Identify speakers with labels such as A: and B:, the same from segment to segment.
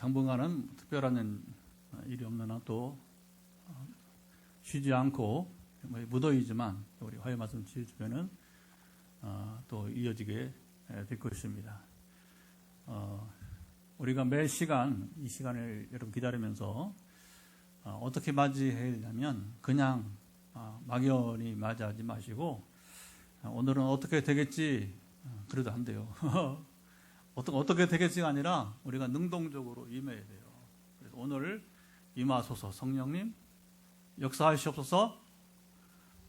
A: 당분간은 특별한 일이 없는 한 또 쉬지 않고 무더위지만 우리 화요 말씀 지어주면은 또 이어지게 될 것입니다. 우리가 매 시간 이 시간을 여러분 기다리면서 어떻게 맞이해야 되냐면 그냥 막연히 맞이하지 마시고 오늘은 어떻게 되겠지 그래도 안 돼요. 어떻게 되겠지가 아니라 우리가 능동적으로 임해야 돼요. 그래서 오늘 임하소서 성령님 역사하시옵소서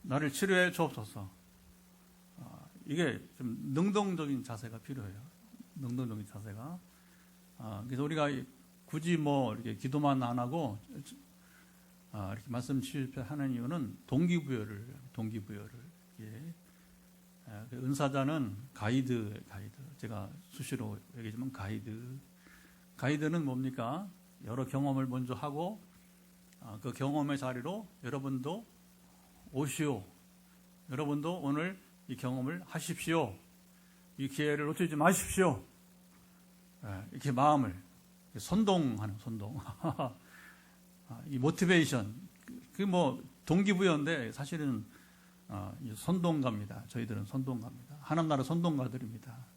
A: 나를 치료해 주옵소서. 이게 좀 능동적인 자세가 필요해요. 능동적인 자세가. 그래서 우리가 굳이 뭐 이렇게 기도만 안 하고 이렇게 말씀 치유하는 이유는 동기부여를 예. 은사자는 가이드. 제가 수시로 얘기하지만 가이드는 뭡니까? 여러 경험을 먼저 하고 그 경험의 자리로 여러분도 오시오. 여러분도 오늘 이 경험을 하십시오. 이 기회를 놓치지 마십시오. 이렇게 마음을 선동. 이 모티베이션, 그 뭐 동기부여인데 사실은 선동가입니다. 저희들은 선동가입니다. 하나님 나라 선동가들입니다.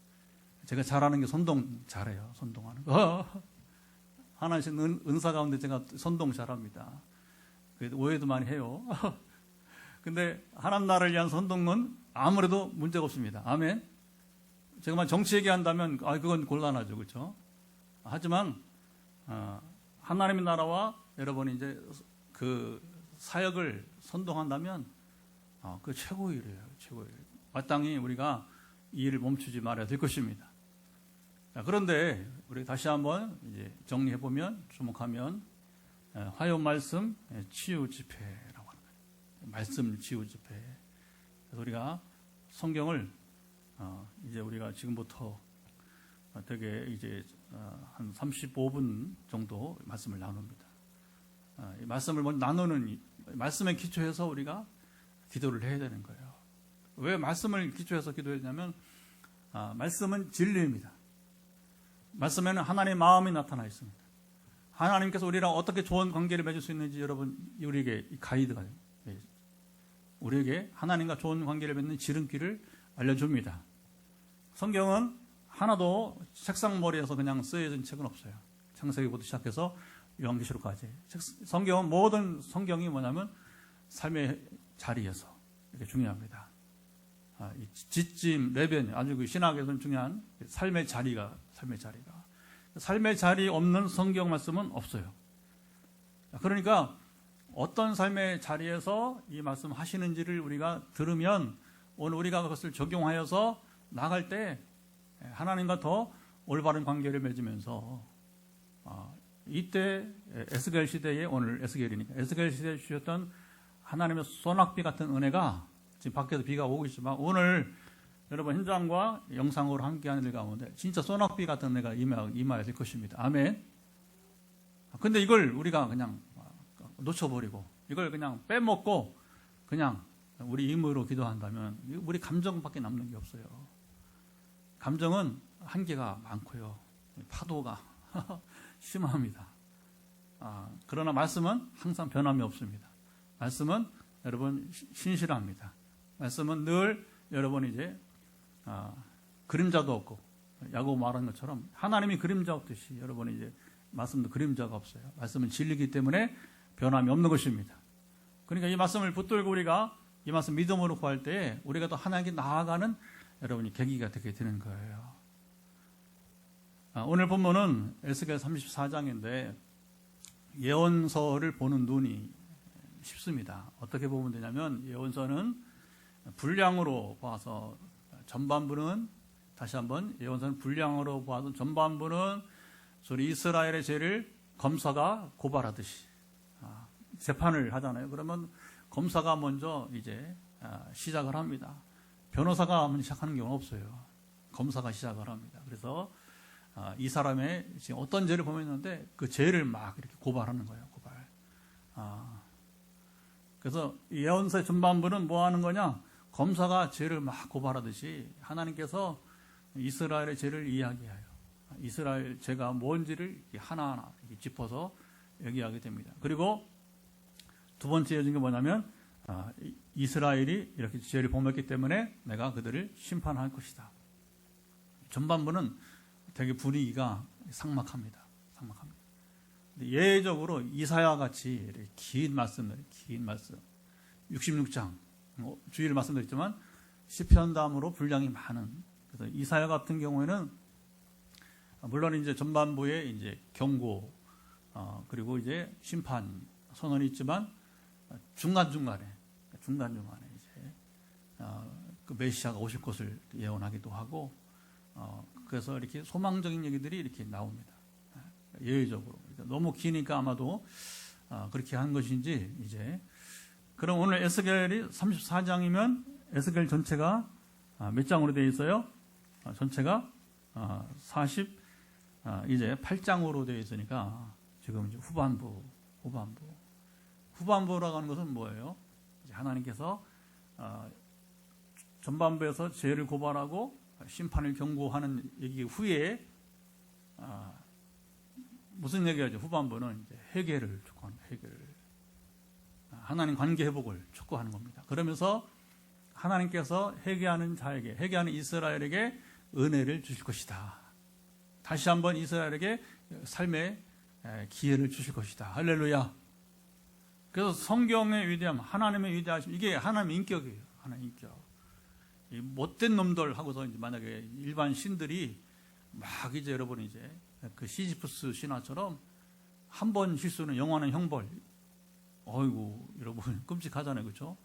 A: 제가 잘하는 게 잘해요. 선동하는 거. 하나님 은사 가운데 제가 선동 잘합니다. 오해도 많이 해요. 근데 하나님 나라를 위한 선동은 아무래도 문제가 없습니다. 아멘. 제가 정치 얘기한다면 그건 곤란하죠, 그렇죠? 하지만 하나님의 나라와 여러분이 이제 그 사역을 선동한다면 그 최고의 일이에요. 최고의 일. 마땅히 우리가 이 일을 멈추지 말아야 될 것입니다. 그런데 우리 다시 한번 이제 정리해 보면 주목하면 화요 말씀 치유 집회라고 하는 거예요. 말씀 치유 집회. 그래서 우리가 성경을 이제 우리가 지금부터 되게 이제 한 35분 정도 말씀을 나눕니다. 이 말씀을 먼저 나누는 말씀에 기초해서 우리가 기도를 해야 되는 거예요. 왜 말씀을 기초해서 기도해야 되냐면 말씀은 진리입니다. 말씀에는 하나님의 마음이 나타나 있습니다. 하나님께서 우리랑 어떻게 좋은 관계를 맺을 수 있는지 여러분 우리에게 가이드가 우리에게 하나님과 좋은 관계를 맺는 지름길을 알려줍니다. 성경은 하나도 책상 머리에서 그냥 쓰여진 책은 없어요. 창세기부터 시작해서 요한계시록까지. 성경은 모든 성경이 뭐냐면 삶의 자리에서 이게 중요합니다. 이 지짐, 레변 아주 그 신학에서는 중요한 삶의 자리가 삶의 자리 없는 성경 말씀은 없어요. 그러니까 어떤 삶의 자리에서 이 말씀 하시는지를 우리가 들으면 오늘 우리가 그것을 적용하여서 나갈 때 하나님과 더 올바른 관계를 맺으면서 이때 에스겔 시대에 오늘 에스겔이니까 에스겔 시대에 주셨던 하나님의 소낙비 같은 은혜가 지금 밖에서 비가 오고 있지만 오늘 여러분 현장과 영상으로 함께하는 일 가운데 진짜 소낙비 같은 은혜가 임해야 될 것입니다. 아멘. 근데 이걸 우리가 그냥 놓쳐버리고 이걸 그냥 빼먹고 그냥 우리 임의로 기도한다면 우리 감정밖에 남는 게 없어요. 감정은 한계가 많고요. 파도가 심합니다. 그러나 말씀은 항상 변함이 없습니다. 말씀은 여러분 신실합니다. 말씀은 늘 여러분 이제 그림자도 없고 야고보 말한 것처럼 하나님이 그림자 없듯이 여러분 이제 말씀도 그림자가 없어요. 말씀은 진리이기 때문에 변함이 없는 것입니다. 그러니까 이 말씀을 붙들고 우리가 이 말씀 믿음으로 구할 때 우리가 또 하나님께 나아가는 여러분이 계기가 되게 되는 거예요. 오늘 본문은 에스겔 34장인데 예언서를 보는 눈이 쉽습니다. 어떻게 보면 되냐면 예언서는 분량으로 봐서 전반부는 다시 한번 예언서는 분량으로 봐서 전반부는 소리 이스라엘의 죄를 검사가 고발하듯이 재판을 하잖아요. 그러면 검사가 먼저 이제 시작을 합니다. 변호사가 먼저 시작하는 경우는 없어요. 검사가 시작을 합니다. 그래서 이 사람의 지금 어떤 죄를 범했는데 그 죄를 막 이렇게 고발하는 거예요. 고발. 그래서 예언서의 전반부는 뭐 하는 거냐? 검사가 죄를 막 고발하듯이 하나님께서 이스라엘의 죄를 이야기해요. 이스라엘 죄가 뭔지를 하나하나 짚어서 얘기하게 됩니다. 그리고 두 번째 이어진 게 뭐냐면 이스라엘이 이렇게 죄를 범했기 때문에 내가 그들을 심판할 것이다. 전반부는 되게 분위기가 삭막합니다. 삭막합니다. 예외적으로 이사야 같이 긴 말씀, 66장 주의를 말씀드렸지만 시편 다음으로 분량이 많은, 그래서 이사야 같은 경우에는 물론 이제 전반부에 이제 경고 그리고 이제 심판 선언이 있지만 중간중간에 이제 그 메시아가 오실 것을 예언하기도 하고 그래서 이렇게 소망적인 얘기들이 이렇게 나옵니다. 예외적으로 너무 기니까 아마도 그렇게 한 것인지 이제. 그럼 오늘 에스겔이 34장이면 에스겔 전체가 몇 장으로 되어 있어요? 전체가 이제 8장으로 되어 있으니까 지금 이제 후반부라고 하는 것은 뭐예요? 이제 하나님께서 전반부에서 죄를 고발하고 심판을 경고하는 얘기 후에 무슨 얘기하죠? 후반부는 이제 회개를 촉구합니다. 하나님 관계 회복을 촉구하는 겁니다. 그러면서 하나님께서 회개하는 자에게, 회개하는 이스라엘에게 은혜를 주실 것이다. 다시 한번 이스라엘에게 삶의 기회를 주실 것이다. 할렐루야. 그래서 성경의 위대함, 하나님의 위대하심, 이게 하나님의 인격이에요. 하나님의 인격. 이 못된 놈들 하고서 이제 만약에 일반 신들이 막 이제 여러분 이제 그 시지프스 신화처럼 한 번 실수는 영원한 형벌. 어이구, 여러분 끔찍하잖아요, 그렇죠?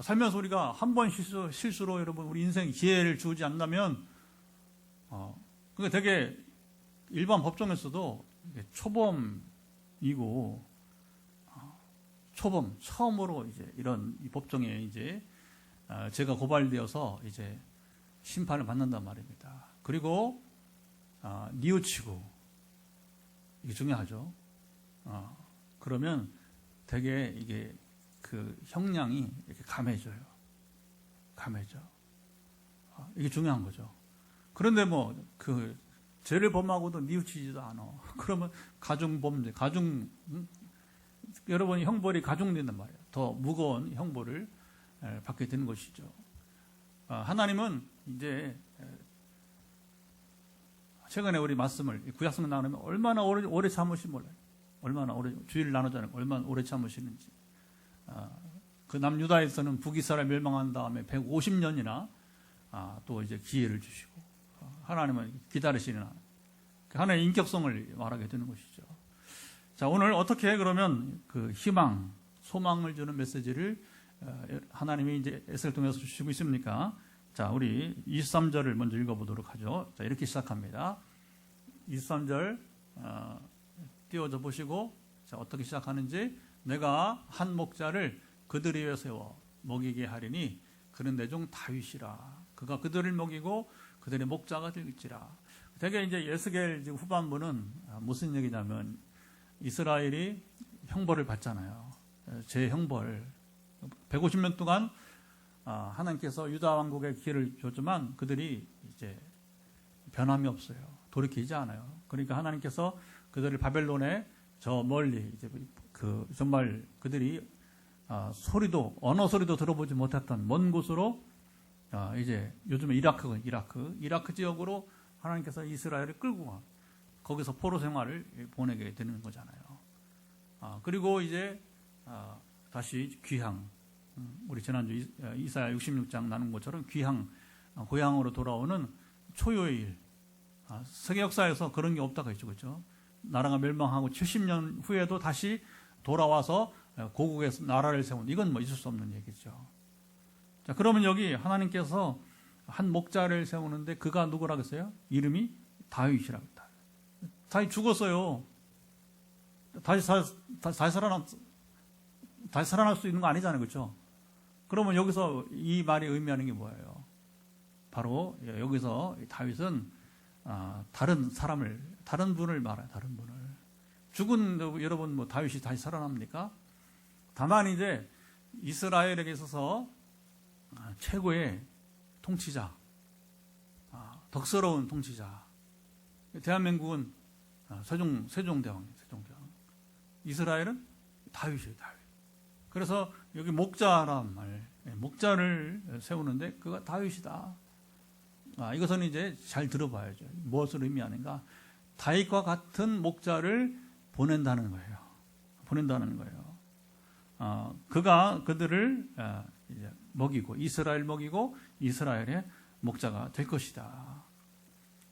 A: 살면서 우리가 한 번 실수로 여러분 우리 인생 기회를 주지 않는다면, 그게 되게 일반 법정에서도 초범이고, 처음으로 이제 이런 이 법정에 이제 제가 고발되어서 이제 심판을 받는단 말입니다. 그리고 뉘우치고, 이게 중요하죠. 그러면 되게 이게 그 형량이 이렇게 감해져요. 이게 중요한 거죠. 그런데 뭐 그 죄를 범하고도 뉘우치지도 않아. 그러면 가중범죄, 여러분 형벌이 가중된단 말이에요. 더 무거운 형벌을 받게 되는 것이죠. 하나님은 이제 최근에 우리 말씀을 구약성경 나누면 얼마나 오래 참으시 몰라요. 얼마나 오래, 주의를 나누잖아요. 얼마나 오래 참으시는지. 그 남유다에서는 북이스라엘 멸망한 다음에 150년이나 또 이제 기회를 주시고, 하나님은 기다리시는 하나님의 인격성을 말하게 되는 것이죠. 자, 오늘 어떻게 그러면 그 희망, 소망을 주는 메시지를 하나님이 이제 에스겔 통해서 주시고 있습니까? 자, 우리 23절을 먼저 읽어보도록 하죠. 자, 이렇게 시작합니다. 23절 띄워져 보시고, 자, 어떻게 시작하는지. 내가 한 목자를 그들 위에 세워 먹이게 하리니 그는 내 종 다윗이라. 그가 그들을 먹이고 그들의 목자가 될지라. 되게 이제 에스겔 후반부는 무슨 얘기냐면 이스라엘이 형벌을 받잖아요. 제 형벌. 150년 동안 하나님께서 유다 왕국에 기회를 줬지만 그들이 이제 변함이 없어요. 돌이키지 않아요. 그러니까 하나님께서 그들을 바벨론에 저 멀리 이제 그 정말 그들이 언어 소리도 들어보지 못했던 먼 곳으로 이제 요즘에 이라크 지역으로 하나님께서 이스라엘을 끌고 가 거기서 포로 생활을 보내게 되는 거잖아요. 그리고 이제 다시 귀향, 우리 지난주 이사야 66장 나눈 것처럼 귀향, 고향으로 돌아오는 초유의 일. 세계 역사에서 그런 게 없다가 있죠, 그렇죠? 나라가 멸망하고 70년 후에도 다시 돌아와서 고국에서 나라를 세운, 이건 뭐 있을 수 없는 얘기죠. 자, 그러면 여기 하나님께서 한 목자를 세우는데 그가 누구라고 했어요? 이름이 다윗이라고 했다. 다윗 죽었어요. 다시 살아날 수 있는 거 아니잖아요, 그렇죠? 그러면 여기서 이 말이 의미하는 게 뭐예요? 바로 여기서 다윗은 다른 분을 말해요. 다른 분을. 죽은 여러분 뭐 다윗이 다시 살아납니까? 다만 이제 이스라엘에게 있어서 최고의 통치자, 덕스러운 통치자. 대한민국은 세종대왕이에요. 세종대왕. 이스라엘은 다윗이에요. 다윗. 그래서 여기 목자란 말, 목자를 세우는데 그가 다윗이다. 이것은 이제 잘 들어봐야죠. 무엇을 의미하는가? 다윗과 같은 목자를 보낸다는 거예요. 보낸다는 거예요. 그가 그들을 이제 먹이고 이스라엘 먹이고 이스라엘의 목자가 될 것이다.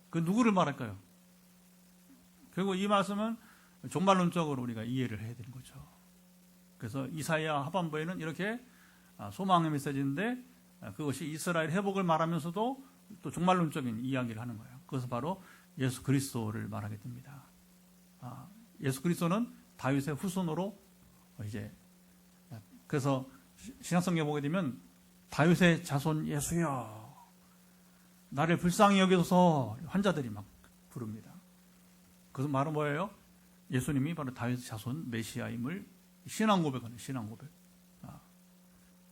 A: 그 누구를 말할까요? 결국 이 말씀은 종말론적으로 우리가 이해를 해야 되는 거죠. 그래서 이사야 하반부에는 이렇게 소망의 메시지인데 그것이 이스라엘 회복을 말하면서도 또 종말론적인 이야기를 하는 거예요. 그것은 바로 예수 그리스도를 말하게 됩니다. 예수 그리스도는 다윗의 후손으로 이제 그래서 신약성경에 보게 되면 다윗의 자손 예수여 나를 불쌍히 여기소서 환자들이 막 부릅니다. 그것은 말은 뭐예요? 예수님이 바로 다윗의 자손 메시아임을 신앙 고백하는 신앙 고백.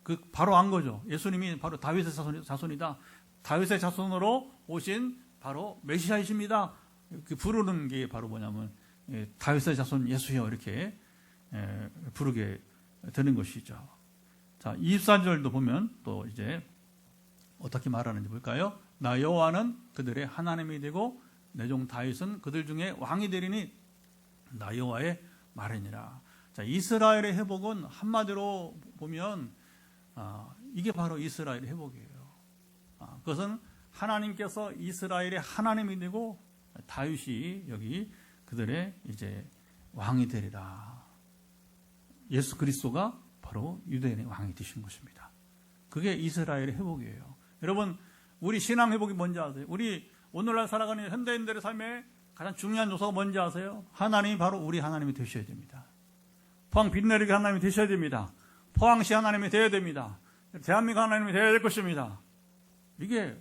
A: 그 바로 안 거죠. 예수님이 바로 다윗의 자손이다. 다윗의 자손으로 오신 바로 메시아이십니다. 그 부르는 게 바로 뭐냐면 다윗의 자손 예수여 이렇게 부르게 되는 것이죠. 자, 24절도 보면 또 이제 어떻게 말하는지 볼까요? 나 여호와는 그들의 하나님이 되고 내 종 다윗은 그들 중에 왕이 되리니 나 여호와의 말이니라. 자, 이스라엘의 회복은 한마디로 보면 이게 바로 이스라엘의 회복이에요. 그것은 하나님께서 이스라엘의 하나님이 되고 다윗이 여기 그들의 이제 왕이 되리라. 예수 그리스도가 바로 유대인의 왕이 되신 것입니다. 그게 이스라엘의 회복이에요. 여러분, 우리 신앙 회복이 뭔지 아세요? 우리 오늘날 살아가는 현대인들의 삶에 가장 중요한 요소가 뭔지 아세요? 하나님이 바로 우리 하나님이 되셔야 됩니다. 포항 빈내리게 하나님이 되셔야 됩니다. 포항시 하나님이 되어야 됩니다. 대한민국 하나님이 되어야 될 것입니다. 이게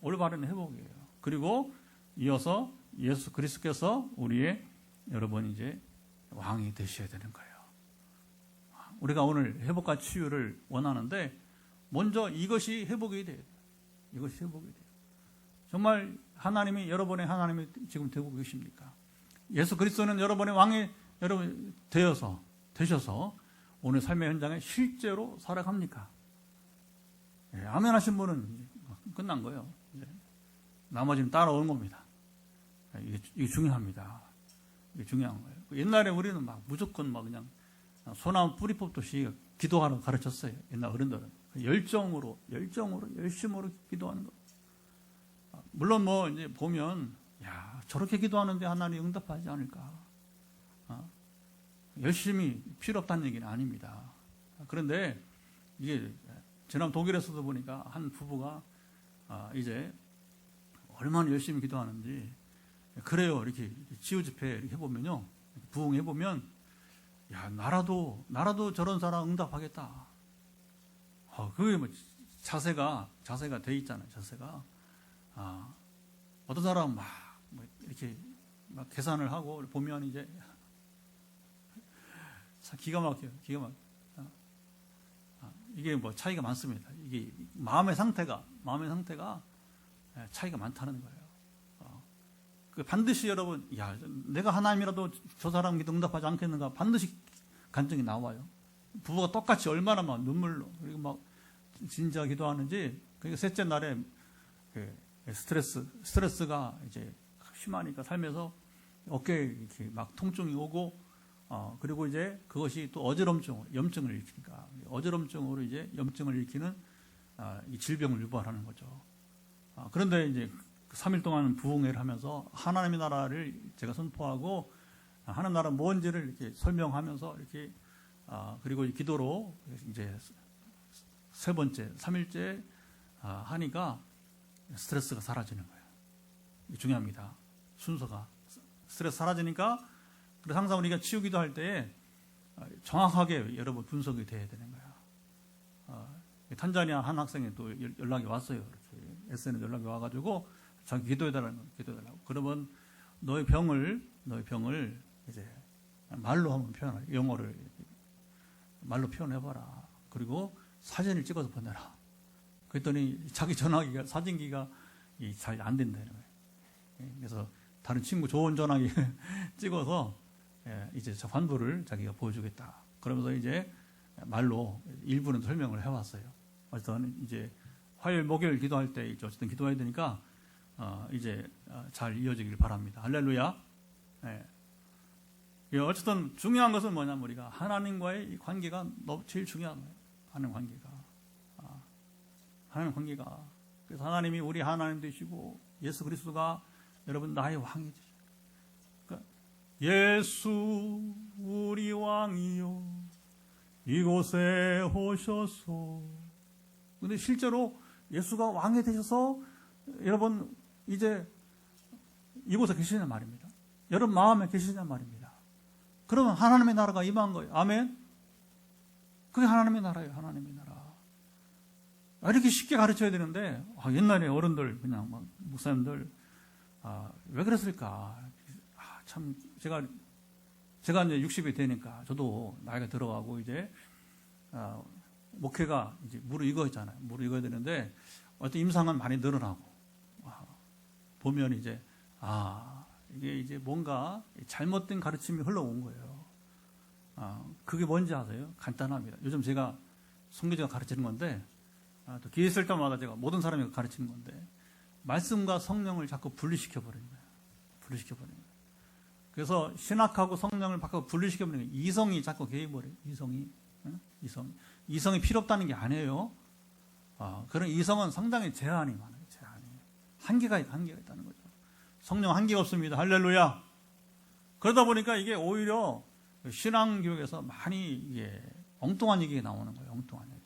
A: 올바른 회복이에요. 그리고 이어서 예수 그리스도께서 우리의 여러분 이제 왕이 되셔야 되는 거예요. 우리가 오늘 회복과 치유를 원하는데 먼저 이것이 회복이 돼요. 이것이 회복이 돼요. 정말 하나님이 여러분의 하나님이 지금 되고 계십니까? 예수 그리스도는 여러분의 왕이 여러분 되셔서 오늘 삶의 현장에 실제로 살아갑니까? 아멘 하신 분은 끝난 거예요. 나머지는 따라오는 겁니다. 이게 중요합니다. 이게 중요한 거예요. 옛날에 우리는 막 무조건 막 그냥 소나무 뿌리 뽑듯이 기도하라고 가르쳤어요. 옛날 어른들은. 열정으로, 열심으로 기도하는 거. 물론 뭐 이제 보면, 야, 저렇게 기도하는데 하나님이 응답하지 않을까. 열심히 필요 없다는 얘기는 아닙니다. 그런데 이게 지난 독일에서도 보니까 한 부부가 이제 얼마나 열심히 기도하는지 그래요. 이렇게 치유 집회 이렇게 해보면요. 부흥해보면 야, 나라도 저런 사람 응답하겠다. 그게 뭐 자세가 돼 있잖아요. 자세가. 어떤 사람은 막 이렇게 막 계산을 하고 보면 이제 기가 막혀요. 기가 막혀. 이게 뭐 차이가 많습니다. 이게 마음의 상태가 차이가 많다는 거예요. 반드시 여러분, 야, 내가 하나님이라도 저 사람 기도 응답하지 않겠는가? 반드시 간증이 나와요. 부부가 똑같이 얼마나 막 눈물로 그리고 막 진짜 기도하는지. 그러니까 셋째 날에 스트레스가 이제 심하니까 삶에서 어깨에 이렇게 막 통증이 오고, 그리고 이제 그것이 또 염증을 일으키니까 어지럼증으로 이제 염증을 일으키는 이 질병을 유발하는 거죠. 그런데 이제 3일 동안 부흥회를 하면서 하나님의 나라를 제가 선포하고 하나님 나라 뭔지를 이렇게 설명하면서 이렇게 그리고 기도로 이제 세 번째, 3일째 하니까 스트레스가 사라지는 거예요. 이게 중요합니다. 순서가 스트레스 사라지니까 그래서 항상 우리가 치유기도 할 때 정확하게 여러분 분석이 돼야 되는 거야. 탄자니아 한 학생이 또 연락이 왔어요. 이렇게 SNS 연락이 와가지고 자기 기도해달라고. 그러면 너의 병을 이제 말로 한번 표현해. 영어를 말로 표현해봐라. 그리고 사진을 찍어서 보내라. 그랬더니 자기 전화기가 사진기가 잘 안 된다는 거예요. 그래서 다른 친구 좋은 전화기 찍어서 이제 저 환부를 자기가 보여주겠다. 그러면서 이제 말로 일부는 설명을 해왔어요. 어쨌든 이제 화요일, 목요일 기도할 때 이제 어쨌든 기도해야 되니까 이제 잘 이어지길 바랍니다. 할렐루야. 어쨌든 중요한 것은 뭐냐면 우리가 하나님과의 이 관계가 제일 중요한 거예요. 하나님 관계가. 하나님 관계가. 그래서 하나님이 우리 하나님 되시고 예수 그리스도가 여러분 나의 왕이 되시고. 그러니까 예수 우리 왕이요 이곳에 오셔서. 근데 실제로 예수가 왕이 되셔서 여러분 이제 이곳에 계시냐 말입니다. 여러분 마음에 계시냐 말입니다. 그러면 하나님의 나라가 임한 거예요. 아멘. 그게 하나님의 나라예요. 하나님의 나라. 이렇게 쉽게 가르쳐야 되는데 옛날에 어른들 그냥 막 목사님들 왜 그랬을까? 참 제가 이제 60이 되니까 저도 나이가 들어가고 이제 목회가 이제 무르익어있잖아요. 무르익어야 되는데 어떤 임상은 많이 늘어나고 보면 이제 이게 이제 뭔가 잘못된 가르침이 흘러온 거예요. 그게 뭔지 아세요? 간단합니다. 요즘 제가 송교제가 가르치는 건데 또 기회 있을 때마다 제가 모든 사람이 가르치는 건데 말씀과 성령을 자꾸 분리시켜버리는 거예요. 분리시켜버리는 거예요. 그래서 신학하고 성령을 바꿔 분리시켜버리는 거예요. 이성이 자꾸 개입버려요. 이성이 필요 없다는 게 아니에요. 그런 이성은 상당히 제한이 많아요. 한계가 있다는 거죠. 성령 한계가 없습니다. 할렐루야. 그러다 보니까 이게 오히려 신앙교육에서 많이 이게 엉뚱한 얘기가 나오는 거예요. 엉뚱한 얘기.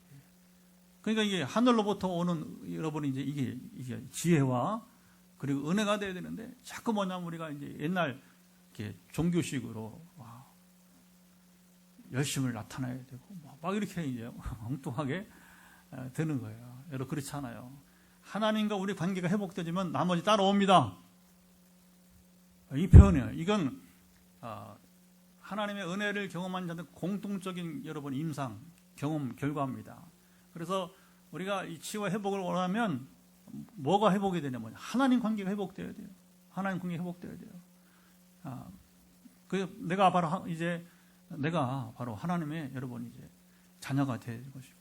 A: 그러니까 이게 하늘로부터 오는 여러분이 이제 이게 지혜와 그리고 은혜가 돼야 되는데 자꾸 뭐냐면 우리가 이제 옛날 이렇게 종교식으로 열심을 나타내야 되고 막 이렇게 이제 엉뚱하게 되는 거예요. 여러분 그렇지 않아요. 하나님과 우리 관계가 회복되지만 나머지 따라옵니다. 이 표현이에요. 이건 하나님의 은혜를 경험한 자들 공통적인 여러분 임상 경험 결과입니다. 그래서 우리가 이 치유와 회복을 원하면 뭐가 회복이 되냐면 하나님 관계가 회복되어야 돼요. 하나님 관계가 회복되어야 돼요. 내가 바로 하나님의 여러분 이제 자녀가 되어야 될 것이고,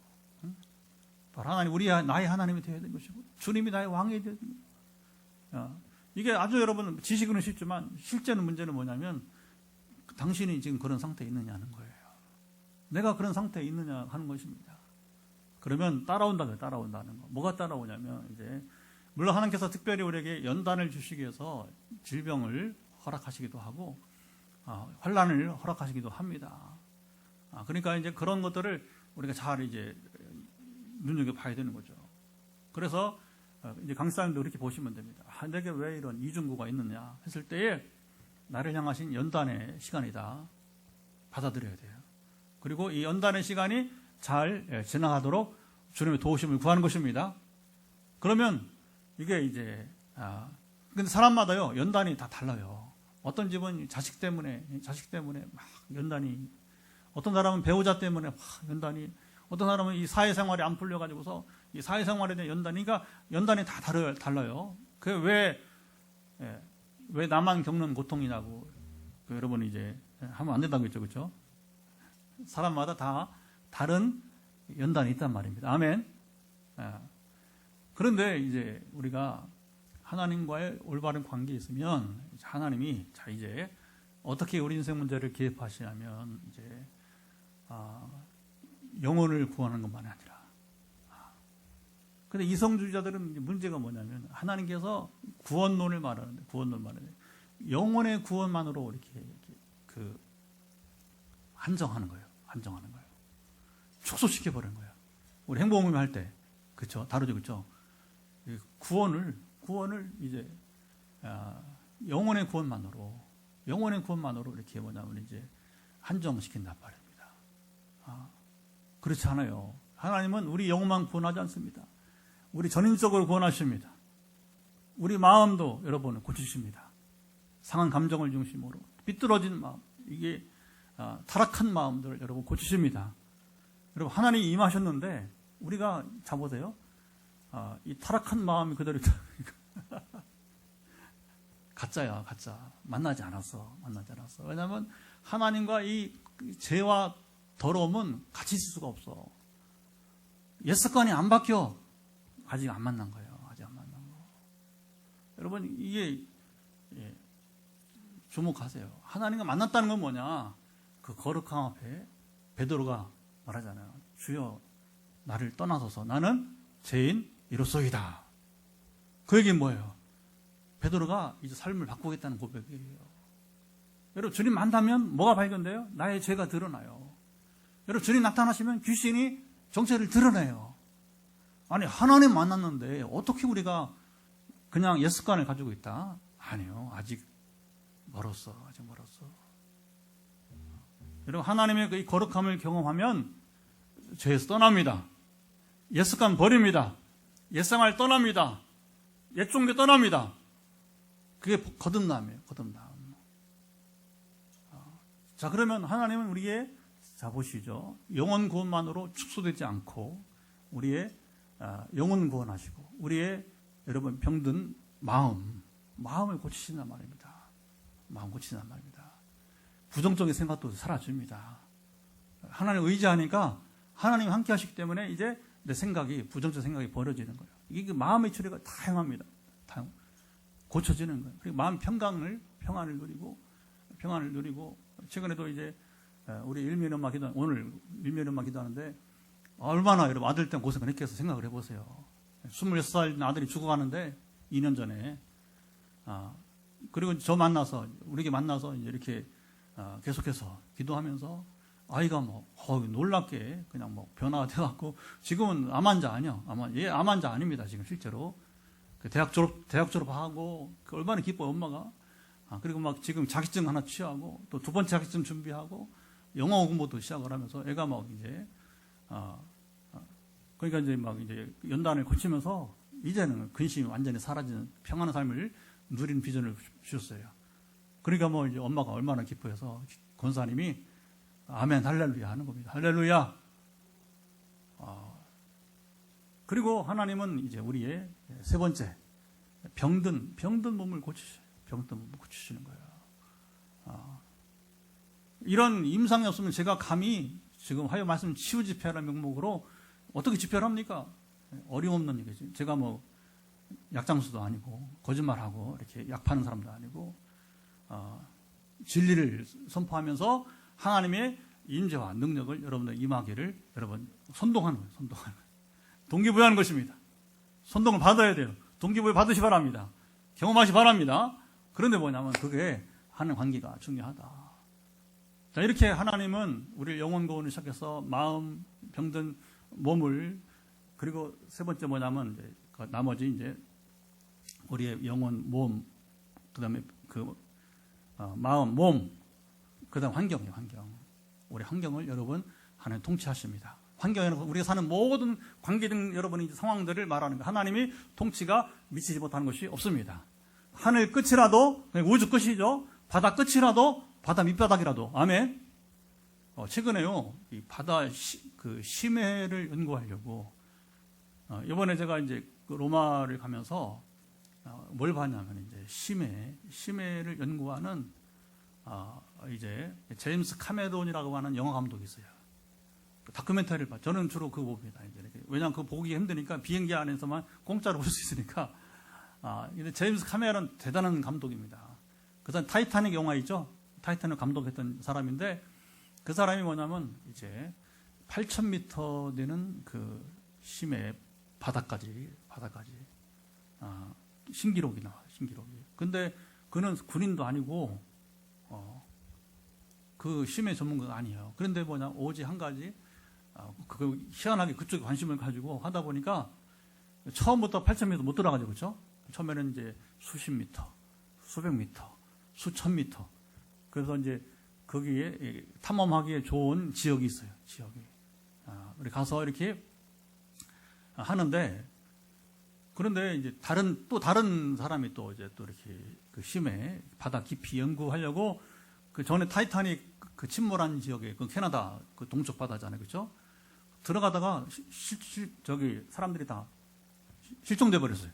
A: 바로 하나님 나의 하나님이 되어야 될 것이고, 주님이 나의 왕이 되어야 됩니다. 이게 아주 여러분 지식은 쉽지만 실제는 문제는 뭐냐면 당신이 지금 그런 상태에 있느냐는 거예요. 내가 그런 상태에 있느냐 하는 것입니다. 그러면 따라온다는 거. 뭐가 따라오냐면 이제 물론 하나님께서 특별히 우리에게 연단을 주시기 위해서 질병을 허락하시기도 하고 환난을 허락하시기도 합니다. 그러니까 이제 그런 것들을 우리가 잘 이제 눈여겨 봐야 되는 거죠. 그래서 이제 강사님도 그렇게 보시면 됩니다. 내게 왜 이런 이중구가 있느냐 했을 때에 나를 향하신 연단의 시간이다. 받아들여야 돼요. 그리고 이 연단의 시간이 잘 지나가도록 주님의 도우심을 구하는 것입니다. 그러면 이게 이제 근데 사람마다요 연단이 다 달라요. 어떤 집은 자식 때문에 막 연단이, 어떤 사람은 배우자 때문에 막 연단이, 어떤 사람은 이 사회생활이 안 풀려가지고서 이 사회생활에 대한 연단이, 그러니까 연단이 다 달라요. 그게 왜 나만 겪는 고통이냐고 여러분 이제 하면 안 된다고 했죠, 그렇죠? 사람마다 다 다른 연단이 있단 말입니다. 아멘. 그런데 이제 우리가 하나님과의 올바른 관계에 있으면 하나님이 이제 어떻게 우리 인생 문제를 개입하시냐면 이제 영혼을 구하는 것만이 아니라. 근데 이성주의자들은 문제가 뭐냐면 하나님께서 구원론을 말하는데 영혼의 구원만으로 이렇게 한정하는 거예요. 축소시켜 버리는 거예요. 우리 행복모임 할 때 그렇죠? 다르죠, 그렇죠? 구원을 이제 영혼의 구원만으로 이렇게 뭐냐면 이제 한정시킨단 말입니다. 그렇지 않아요. 하나님은 우리 영혼만 구원하지 않습니다. 우리 전인적으로 구원하십니다. 우리 마음도 여러분을 고치십니다. 상한 감정을 중심으로 삐뚤어진 마음, 이게 타락한 마음들을 여러분 고치십니다. 여러분 하나님이 임하셨는데 우리가 잡으세요. 이 타락한 마음이 그대로 있다. 가짜야, 가짜. 만나지 않았어. 왜냐하면 하나님과 이 죄와 더러움은 같이 있을 수가 없어. 옛 습관이 안 바뀌어. 아직 안 만난 거예요. 아직 안 만난 거. 여러분, 이게 주목하세요. 하나님과 만났다는 건 뭐냐? 그 거룩함 앞에 베드로가 말하잖아요. 주여, 나를 떠나소서. 나는 죄인 이로소이다. 그 얘기는 뭐예요? 베드로가 이제 삶을 바꾸겠다는 고백이에요. 여러분, 주님 만나면 뭐가 발견돼요? 나의 죄가 드러나요. 여러분, 주님 나타나시면 귀신이 정체를 드러내요. 아니, 하나님 만났는데 어떻게 우리가 그냥 옛 습관을 가지고 있다? 아니요, 아직 멀었어. 여러분, 하나님의 그 거룩함을 경험하면 죄에서 떠납니다. 옛 습관 버립니다. 옛 생활 떠납니다. 옛 종교 떠납니다. 그게 거듭남이에요. 거듭남. 자, 그러면 하나님은 우리의, 자, 보시죠. 영혼 구원만으로 축소되지 않고 우리의 영혼 구원하시고 우리의, 여러분, 병든 마음을 고치신단 말입니다. 마음 고치신단 말입니다. 부정적인 생각도 사라집니다. 하나님 의지하니까 하나님 함께 하시기 때문에 이제 내 생각이, 부정적 생각이 버려지는 거예요. 이게 마음의 처리가 다양합니다. 고쳐지는 거예요. 그리고 마음 평안을 누리고, 최근에도 이제 우리 일면음악 기도, 오늘 일면음악 기도하는데, 얼마나 여러분 아들 때문에 고생을 했겠어 생각을 해보세요. 26살 아들이 죽어가는데 2년 전에, 그리고 우리에게 만나서 이제 이렇게 계속해서 기도하면서 아이가 놀랍게 그냥 변화가 돼갖고 지금은 암 환자 아니야. 암 환자 아닙니다. 지금 실제로. 대학 졸업하고 얼마나 기뻐요, 엄마가. 그리고 지금 자격증 하나 취하고 또 두 번째 자격증 준비하고 영어 공부도 시작을 하면서 애가 이제, 그러니까 이제 연단을 거치면서 이제는 근심이 완전히 사라지는 평안한 삶을 누리는 비전을 주셨어요. 그러니까 이제 엄마가 얼마나 기뻐해서 권사님이 아멘 할렐루야 하는 겁니다. 할렐루야. 그리고 하나님은 이제 우리의 세 번째, 병든 몸을 고치시는 거예요. 이런 임상이 없으면 제가 감히 지금 하여 말씀 치유 집회라는 명목으로 어떻게 집회를 합니까? 어림없는 얘기지. 제가 약장수도 아니고 거짓말하고 이렇게 약 파는 사람도 아니고 진리를 선포하면서 하나님의 임재와 능력을 여러분들 임하기를 여러분 선동하는 거예요. 동기부여하는 것입니다. 선동을 받아야 돼요. 동기부여 받으시 바랍니다. 경험하시 바랍니다. 그런데 뭐냐면 그게 하는 관계가 중요하다. 자, 이렇게 하나님은 우리 영혼 구원을 시작해서 마음, 병든 몸을, 그리고 세 번째 뭐냐면 이제 나머지 이제 우리의 영혼, 몸, 그 다음에 마음, 몸, 그 다음 환경이에요, 환경. 우리 환경을 여러분 하나님 통치하십니다. 환경에 우리가 사는 모든 관계등 여러분의 상황들을 말하는 거예요. 하나님이 통치가 미치지 못하는 것이 없습니다. 하늘 끝이라도, 우주 끝이죠. 바다 끝이라도, 바다 밑바닥이라도. 아멘. 최근에요, 이 바다 심해를 연구하려고, 이번에 제가 이제 로마를 가면서 뭘 봤냐면 이제 심해를 연구하는 이제 제임스 카메론이라고 하는 영화 감독이 있어요. 다큐멘터리를 봐. 저는 주로 그거 봅니다. 이제 왜냐하면 그거 보기 힘드니까 비행기 안에서만 공짜로 볼 수 있으니까. 근데 제임스 카메론 대단한 감독입니다. 그 사람 타이타닉 영화 있죠? 타이타닉 감독했던 사람인데 그 사람이 뭐냐면 이제 8,000m 되는 그 심해 바다까지 신기록이 나와요. 신기록이. 근데 그는 군인도 아니고 그 심해 전문가가 아니에요. 그런데 오직 한 가지 희한하게 그쪽에 관심을 가지고 하다 보니까 처음부터 8,000m 못 들어가죠, 그렇죠? 처음에는 이제 수십 미터, 수백 미터, 수천 미터. 그래서 이제 거기에 탐험하기에 좋은 지역이 있어요. 지역이. 우리 가서 이렇게 하는데, 그런데 이제 다른 사람이 또 이제 또 이렇게 그 심해 바다 깊이 연구하려고 그 전에 타이타닉 그 침몰한 지역에 그 캐나다 그 동쪽 바다잖아요, 그렇죠? 들어가다가 저기 사람들이 다 실종돼 버렸어요.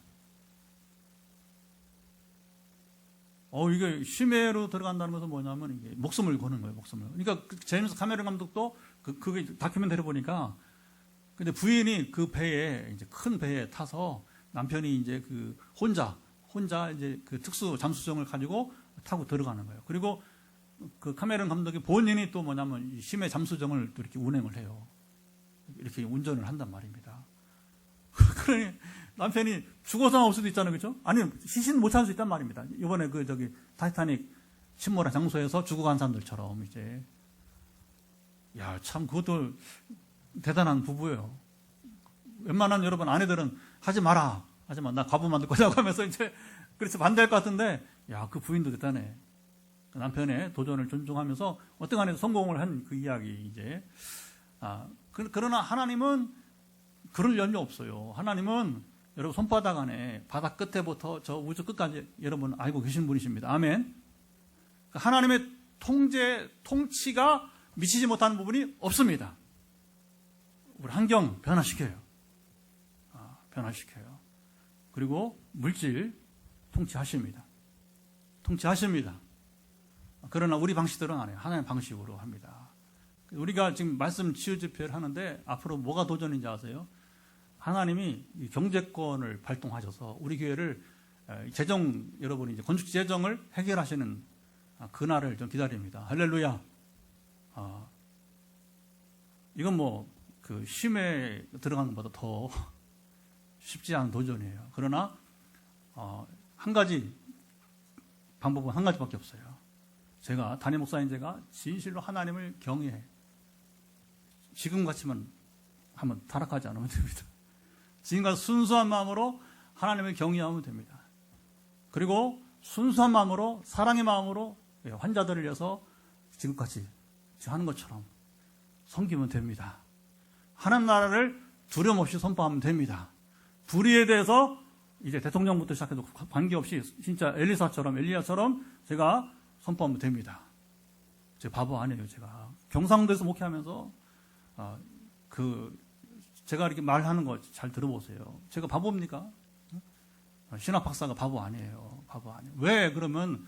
A: 이게 심해로 들어간다는 것은 뭐냐면 이게 목숨을 거는 거예요, 목숨을. 그러니까 제임스 카메론 감독도 그게 다큐멘터리 보니까 근데 부인이 그 배에 이제 큰 배에 타서 남편이 이제 그 혼자 이제 그 특수 잠수정을 가지고 타고 들어가는 거예요. 그리고 그 카메론 감독이 본인이 또 뭐냐면 이 심해 잠수정을 또 이렇게 운행을 해요. 이렇게 운전을 한단 말입니다. 그러니 남편이 죽어서 나올 수도 있잖아요, 그렇죠? 아니 시신 못 찾을 수 있단 말입니다. 이번에 그 타이타닉 침몰한 장소에서 죽어간 사람들처럼 이제 참 그것도 대단한 부부예요. 웬만한 여러분 아내들은 하지 마, 나 과부 만들 거라고 하면서 이제 그래서 반대할 것 같은데 그 부인도 대단해. 남편의 도전을 존중하면서 어떤 간에 성공을 한 그 이야기 이제 그러나 하나님은 그럴 연유 없어요. 하나님은 여러분 손바닥 안에 바다 끝에부터 저 우주 끝까지 여러분 알고 계신 분이십니다. 아멘. 하나님의 통치가 미치지 못하는 부분이 없습니다. 우리 환경 변화시켜요. 변화시켜요. 그리고 물질 통치하십니다. 그러나 우리 방식대로는 안 해요. 하나님의 방식으로 합니다. 우리가 지금 말씀 치유 집회를 하는데 앞으로 뭐가 도전인지 아세요? 하나님이 경제권을 발동하셔서 우리 교회를 여러분이 이제 건축 재정을 해결하시는 그날을 좀 기다립니다. 할렐루야. 이건 뭐 그 심해 들어가는 것보다 더 쉽지 않은 도전이에요. 그러나 한 가지 방법은 한 가지밖에 없어요. 제가 담임 목사인 제가 진실로 하나님을 경외해. 지금 같이만 한번 타락하지 않으면 됩니다. 지금과 순수한 마음으로 하나님을 경외하면 됩니다. 그리고 순수한 마음으로 사랑의 마음으로 환자들을 위해서 지금까지 하는 것처럼 섬기면 됩니다. 하나님 나라를 두려움 없이 선포하면 됩니다. 불의에 대해서 이제 대통령부터 시작해서 관계없이 진짜 엘리야처럼 제가 선포하면 됩니다. 제가 바보 아니에요. 제가 경상도에서 목회하면서 제가 이렇게 말하는 거 잘 들어보세요. 제가 바보입니까? 신학 박사가 바보 아니에요. 왜 그러면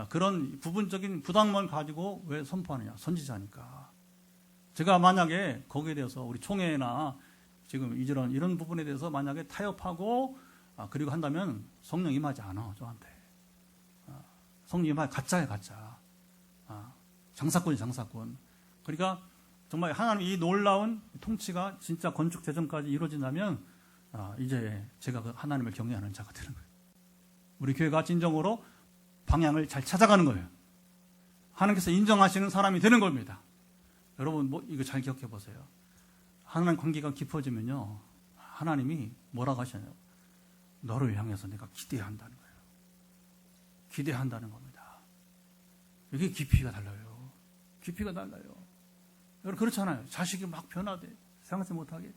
A: 그런 부분적인 부담을 가지고 왜 선포하느냐? 선지자니까. 제가 만약에 거기에 대해서 우리 총회나 지금 이런 부분에 대해서 만약에 타협하고 그리고 한다면 성령 임하지 않아 저한테. 성령 임하지 가짜야 가짜. 장사꾼이 장사꾼. 그러니까 정말 하나님 이 놀라운 통치가 진짜 건축 재정까지 이루어진다면 이제 제가 그 하나님을 경외하는 자가 되는 거예요. 우리 교회가 진정으로 방향을 잘 찾아가는 거예요. 하나님께서 인정하시는 사람이 되는 겁니다. 여러분 이거 잘 기억해 보세요. 하나님 관계가 깊어지면요, 하나님이 뭐라고 하시나요? 너를 향해서 내가 기대한다는 거예요. 기대한다는 겁니다. 이게 깊이가 달라요. 여러분 그렇잖아요. 자식이 막 변화돼. 생각지 못하게.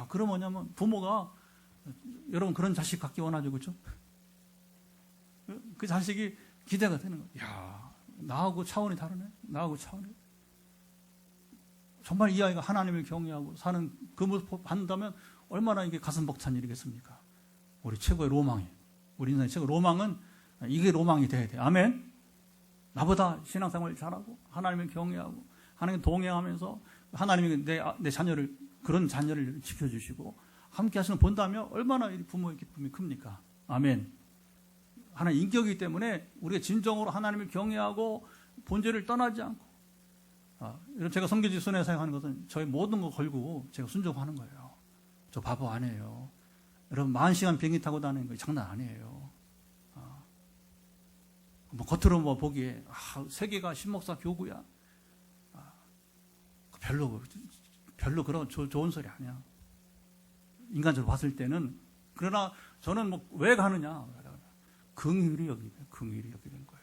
A: 그럼 뭐냐면 부모가 여러분 그런 자식 갖기 원하죠, 그렇죠? 그 자식이 기대가 되는 거예요. 나하고 차원이 다르네. 정말 이 아이가 하나님을 경외하고 사는 그 모습 한다면 얼마나 이게 가슴 벅찬 일이겠습니까? 우리 최고의 로망이, 우리 인생의 최고 로망은 이게 로망이 돼야 돼. 아멘. 나보다 신앙생활 잘하고 하나님을 경외하고 하나님 동행하면서 하나님이 내 자녀를 그런 자녀를 지켜주시고 함께 하시는 본다면 얼마나 부모의 기쁨이 큽니까? 아멘. 하나님 인격이기 때문에 우리가 진정으로 하나님을 경외하고 본질을 떠나지 않고 제가 선교지 순회 사역하는 것은 저희 모든 거 걸고 제가 순종하는 거예요. 저 바보 아니에요. 여러분 40시간 비행기 타고 다니는 거 장난 아니에요. 뭐 겉으로 보기에 세계가 신목사 교구야. 별로 그런 좋은 소리 아니야. 인간적으로 봤을 때는. 그러나 저는 왜 가느냐? 긍휼히 여기는 거예요.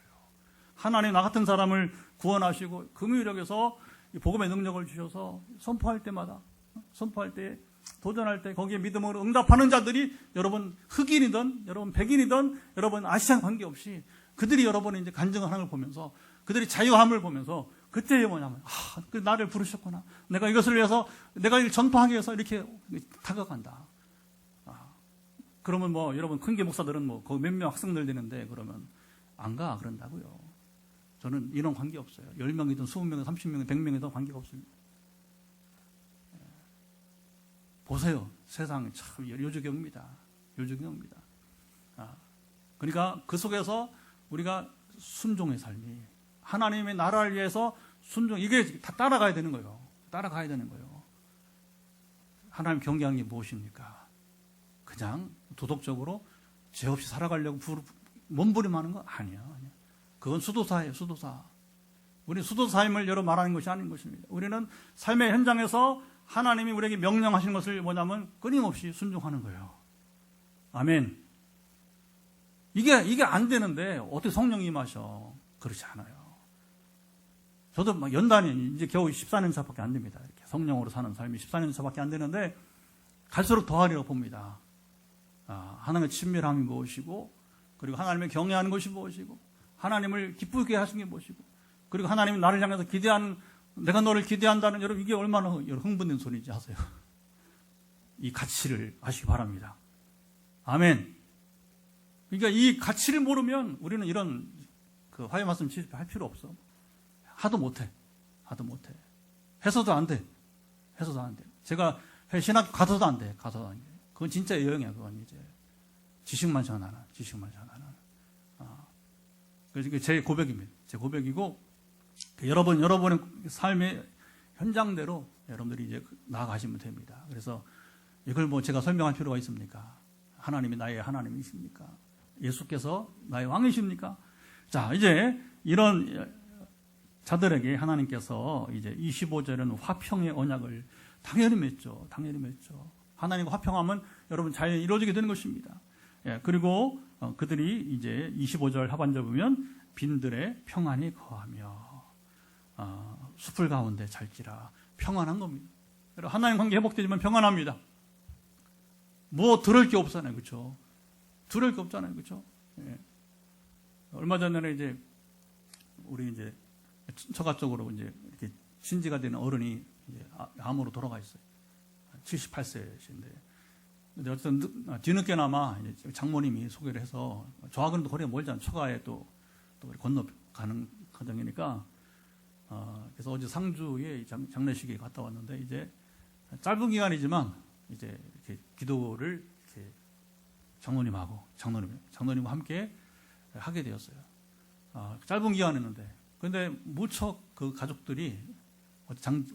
A: 하나님 나 같은 사람을 구원하시고 긍휼히 여겨서 복음의 능력을 주셔서 선포할 때 도전할 때 거기에 믿음으로 응답하는 자들이 여러분 흑인이든 여러분 백인이든 여러분 아시안 관계없이 그들이 여러분의 이제 간증을 하는 걸 보면서 그들이 자유함을 보면서 그때 뭐냐면 나를 부르셨구나. 내가 이것을 위해서 내가 이걸 전파하기 위해서 이렇게 다가간다. 그러면 여러분 큰게 목사들은 거기 몇 명 학생들 되는데 그러면 안 가 그런다고요. 저는 이런 관계 없어요. 10명이든 20명이든 30명이든 100명이든 관계가 없습니다. 보세요. 세상이 참 요주경입니다. 요주경입니다. 그러니까 그 속에서 우리가 순종의 삶이 하나님의 나라를 위해서 순종, 이게 다 따라가야 되는 거예요. 따라가야 되는 거예요. 하나님 경계한 게 무엇입니까? 그냥 도덕적으로 죄 없이 살아가려고 몸부림하는 거 아니야. 그건 수도사예요, 수도사. 우리 수도사임을 여러 말하는 것이 아닌 것입니다. 우리는 삶의 현장에서 하나님이 우리에게 명령하시는 것을 뭐냐면 끊임없이 순종하는 거예요. 아멘. 이게 안 되는데 어떻게 성령이 임하셔? 그렇지 않아요. 저도 막 연단이 이제 겨우 14년 차밖에 안 됩니다. 이렇게 성령으로 사는 삶이 14년 차밖에 안 되는데 갈수록 더하리라고 봅니다. 하나님의 친밀함이 무엇이고, 그리고 하나님의 경외하는 것이 무엇이고, 하나님을 기쁘게 하시는 게 무엇이고, 그리고 하나님이 나를 향해서 기대하는, 내가 너를 기대한다는, 여러분 이게 얼마나 흥분된 소리인지 아세요? 이 가치를 아시기 바랍니다. 아멘. 그러니까 이 가치를 모르면 우리는 이런 그 화해 말씀 할 필요 없어. 하도 못해. 해서도 안 돼. 제가 신학 가서도 안 돼. 그건 진짜 여행이야. 그건 이제 지식만 전하는. 그래서 제 고백입니다. 제 고백이고, 여러분의 삶의 현장대로 여러분들이 이제 나아가시면 됩니다. 그래서 이걸 뭐 제가 설명할 필요가 있습니까? 하나님이 나의 하나님이십니까? 예수께서 나의 왕이십니까? 자, 이제 이런 자들에게 하나님께서 이제 25절에는 화평의 언약을 당연히 맺죠. 하나님과 화평하면 여러분 잘 이루어지게 되는 것입니다. 그리고 그들이 이제 25절 하반절 보면 빈들의 평안이 거하며 숲을 가운데 잘지라, 평안한 겁니다. 하나님 관계 회복되지만 평안합니다. 뭐 들을 게 없잖아요, 그렇죠? 예. 얼마 전에 이제 우리 이제 처가 쪽으로 이제 이렇게 신지가 되는 어른이 이제 암으로 돌아가 있어요. 78세신데. 근데 어쨌든 뒤늦게나마 이제 장모님이 소개를 해서, 저하고는 거리가 멀잖아요. 처가에 또 건너가는 과정이니까. 그래서 어제 상주에 장례식에 갔다 왔는데, 이제 짧은 기간이지만 이제 이렇게 기도를 이렇게 장로님과 함께 하게 되었어요. 짧은 기간이었는데, 그런데 무척 그 가족들이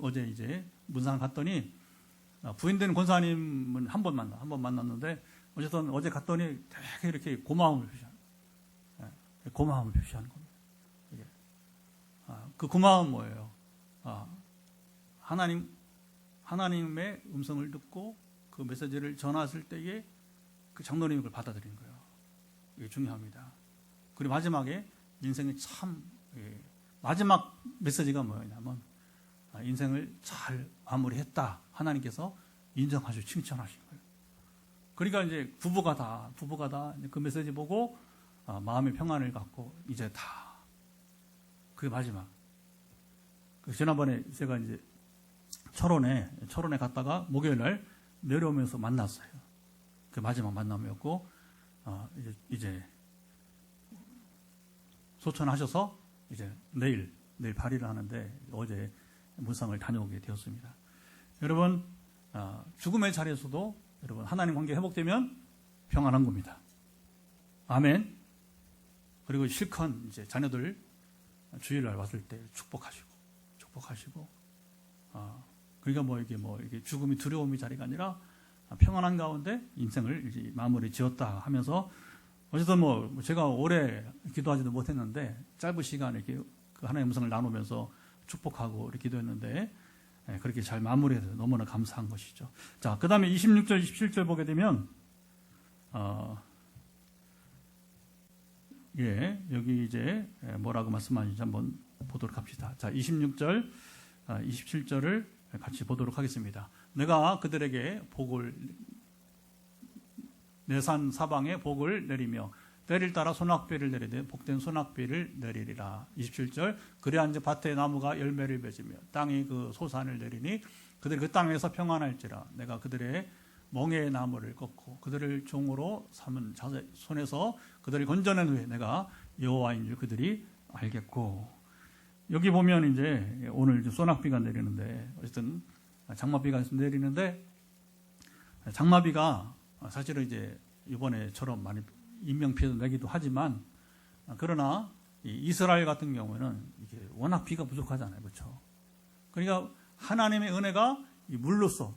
A: 어제 이제 문상 갔더니, 부인되는 권사님은 한 번 만났는데, 어쨌든 어제 갔더니 되게 이렇게 고마움을 표시하는 겁니다. 이게. 그 고마움은 뭐예요? 하나님의 음성을 듣고 그 메시지를 전했을 때에 그 장로님이 그걸 받아들이는 거예요. 이게 중요합니다. 그리고 마지막에 인생의 마지막 메시지가 뭐냐면, 인생을 잘 마무리했다. 하나님께서 인정하시고 칭찬하신 거예요. 그러니까 이제 부부가 다 그 메시지 보고 마음의 평안을 갖고 이제 다, 그게 마지막. 지난번에 제가 이제 철원에 갔다가 목요일 날 내려오면서 만났어요. 그 마지막 만남이었고, 이제 소천하셔서 이제 내일 8일을 하는데 어제 문상을 다녀오게 되었습니다. 여러분, 죽음의 자리에서도 여러분 하나님 관계 회복되면 평안한 겁니다. 아멘. 그리고 실컷 이제 자녀들 주일날 왔을 때 축복하시고, 그러니까 이게 죽음이 두려움의 자리가 아니라 평안한 가운데 인생을 이제 마무리 지었다 하면서, 어쨌든 제가 오래 기도하지도 못했는데 짧은 시간에 이렇게 그 하나님의 음성을 나누면서 축복하고 이렇게 기도했는데, 그렇게 잘 마무리해서 너무나 감사한 것이죠. 자, 그 다음에 26절, 27절 보게 되면, 여기 이제 뭐라고 말씀하시는지 한번 보도록 합시다. 자, 26절, 27절을 같이 보도록 하겠습니다. 내가 그들에게 내 산 사방에 복을 내리며 때를 따라 소낙비를 내리되 복된 소낙비를 내리리라. 27절, 그래한즉 밭의 나무가 열매를 맺으며 땅이 그 소산을 내리니 그들이 그 땅에서 평안할지라. 내가 그들의 멍에 나무를 꺾고 그들을 종으로 삼은 자의 손에서 그들을 건져낸 후에 내가 여호와인 줄 그들이 알겠고. 여기 보면 이제 오늘 소낙비가 내리는데 어쨌든 장마비가 내리는데 장마비가 사실은 이제 이번에처럼 많이 인명피해도 내기도 하지만 그러나 이스라엘 같은 경우에는 이게 워낙 비가 부족하잖아요. 그렇죠? 그러니까 하나님의 은혜가 물로서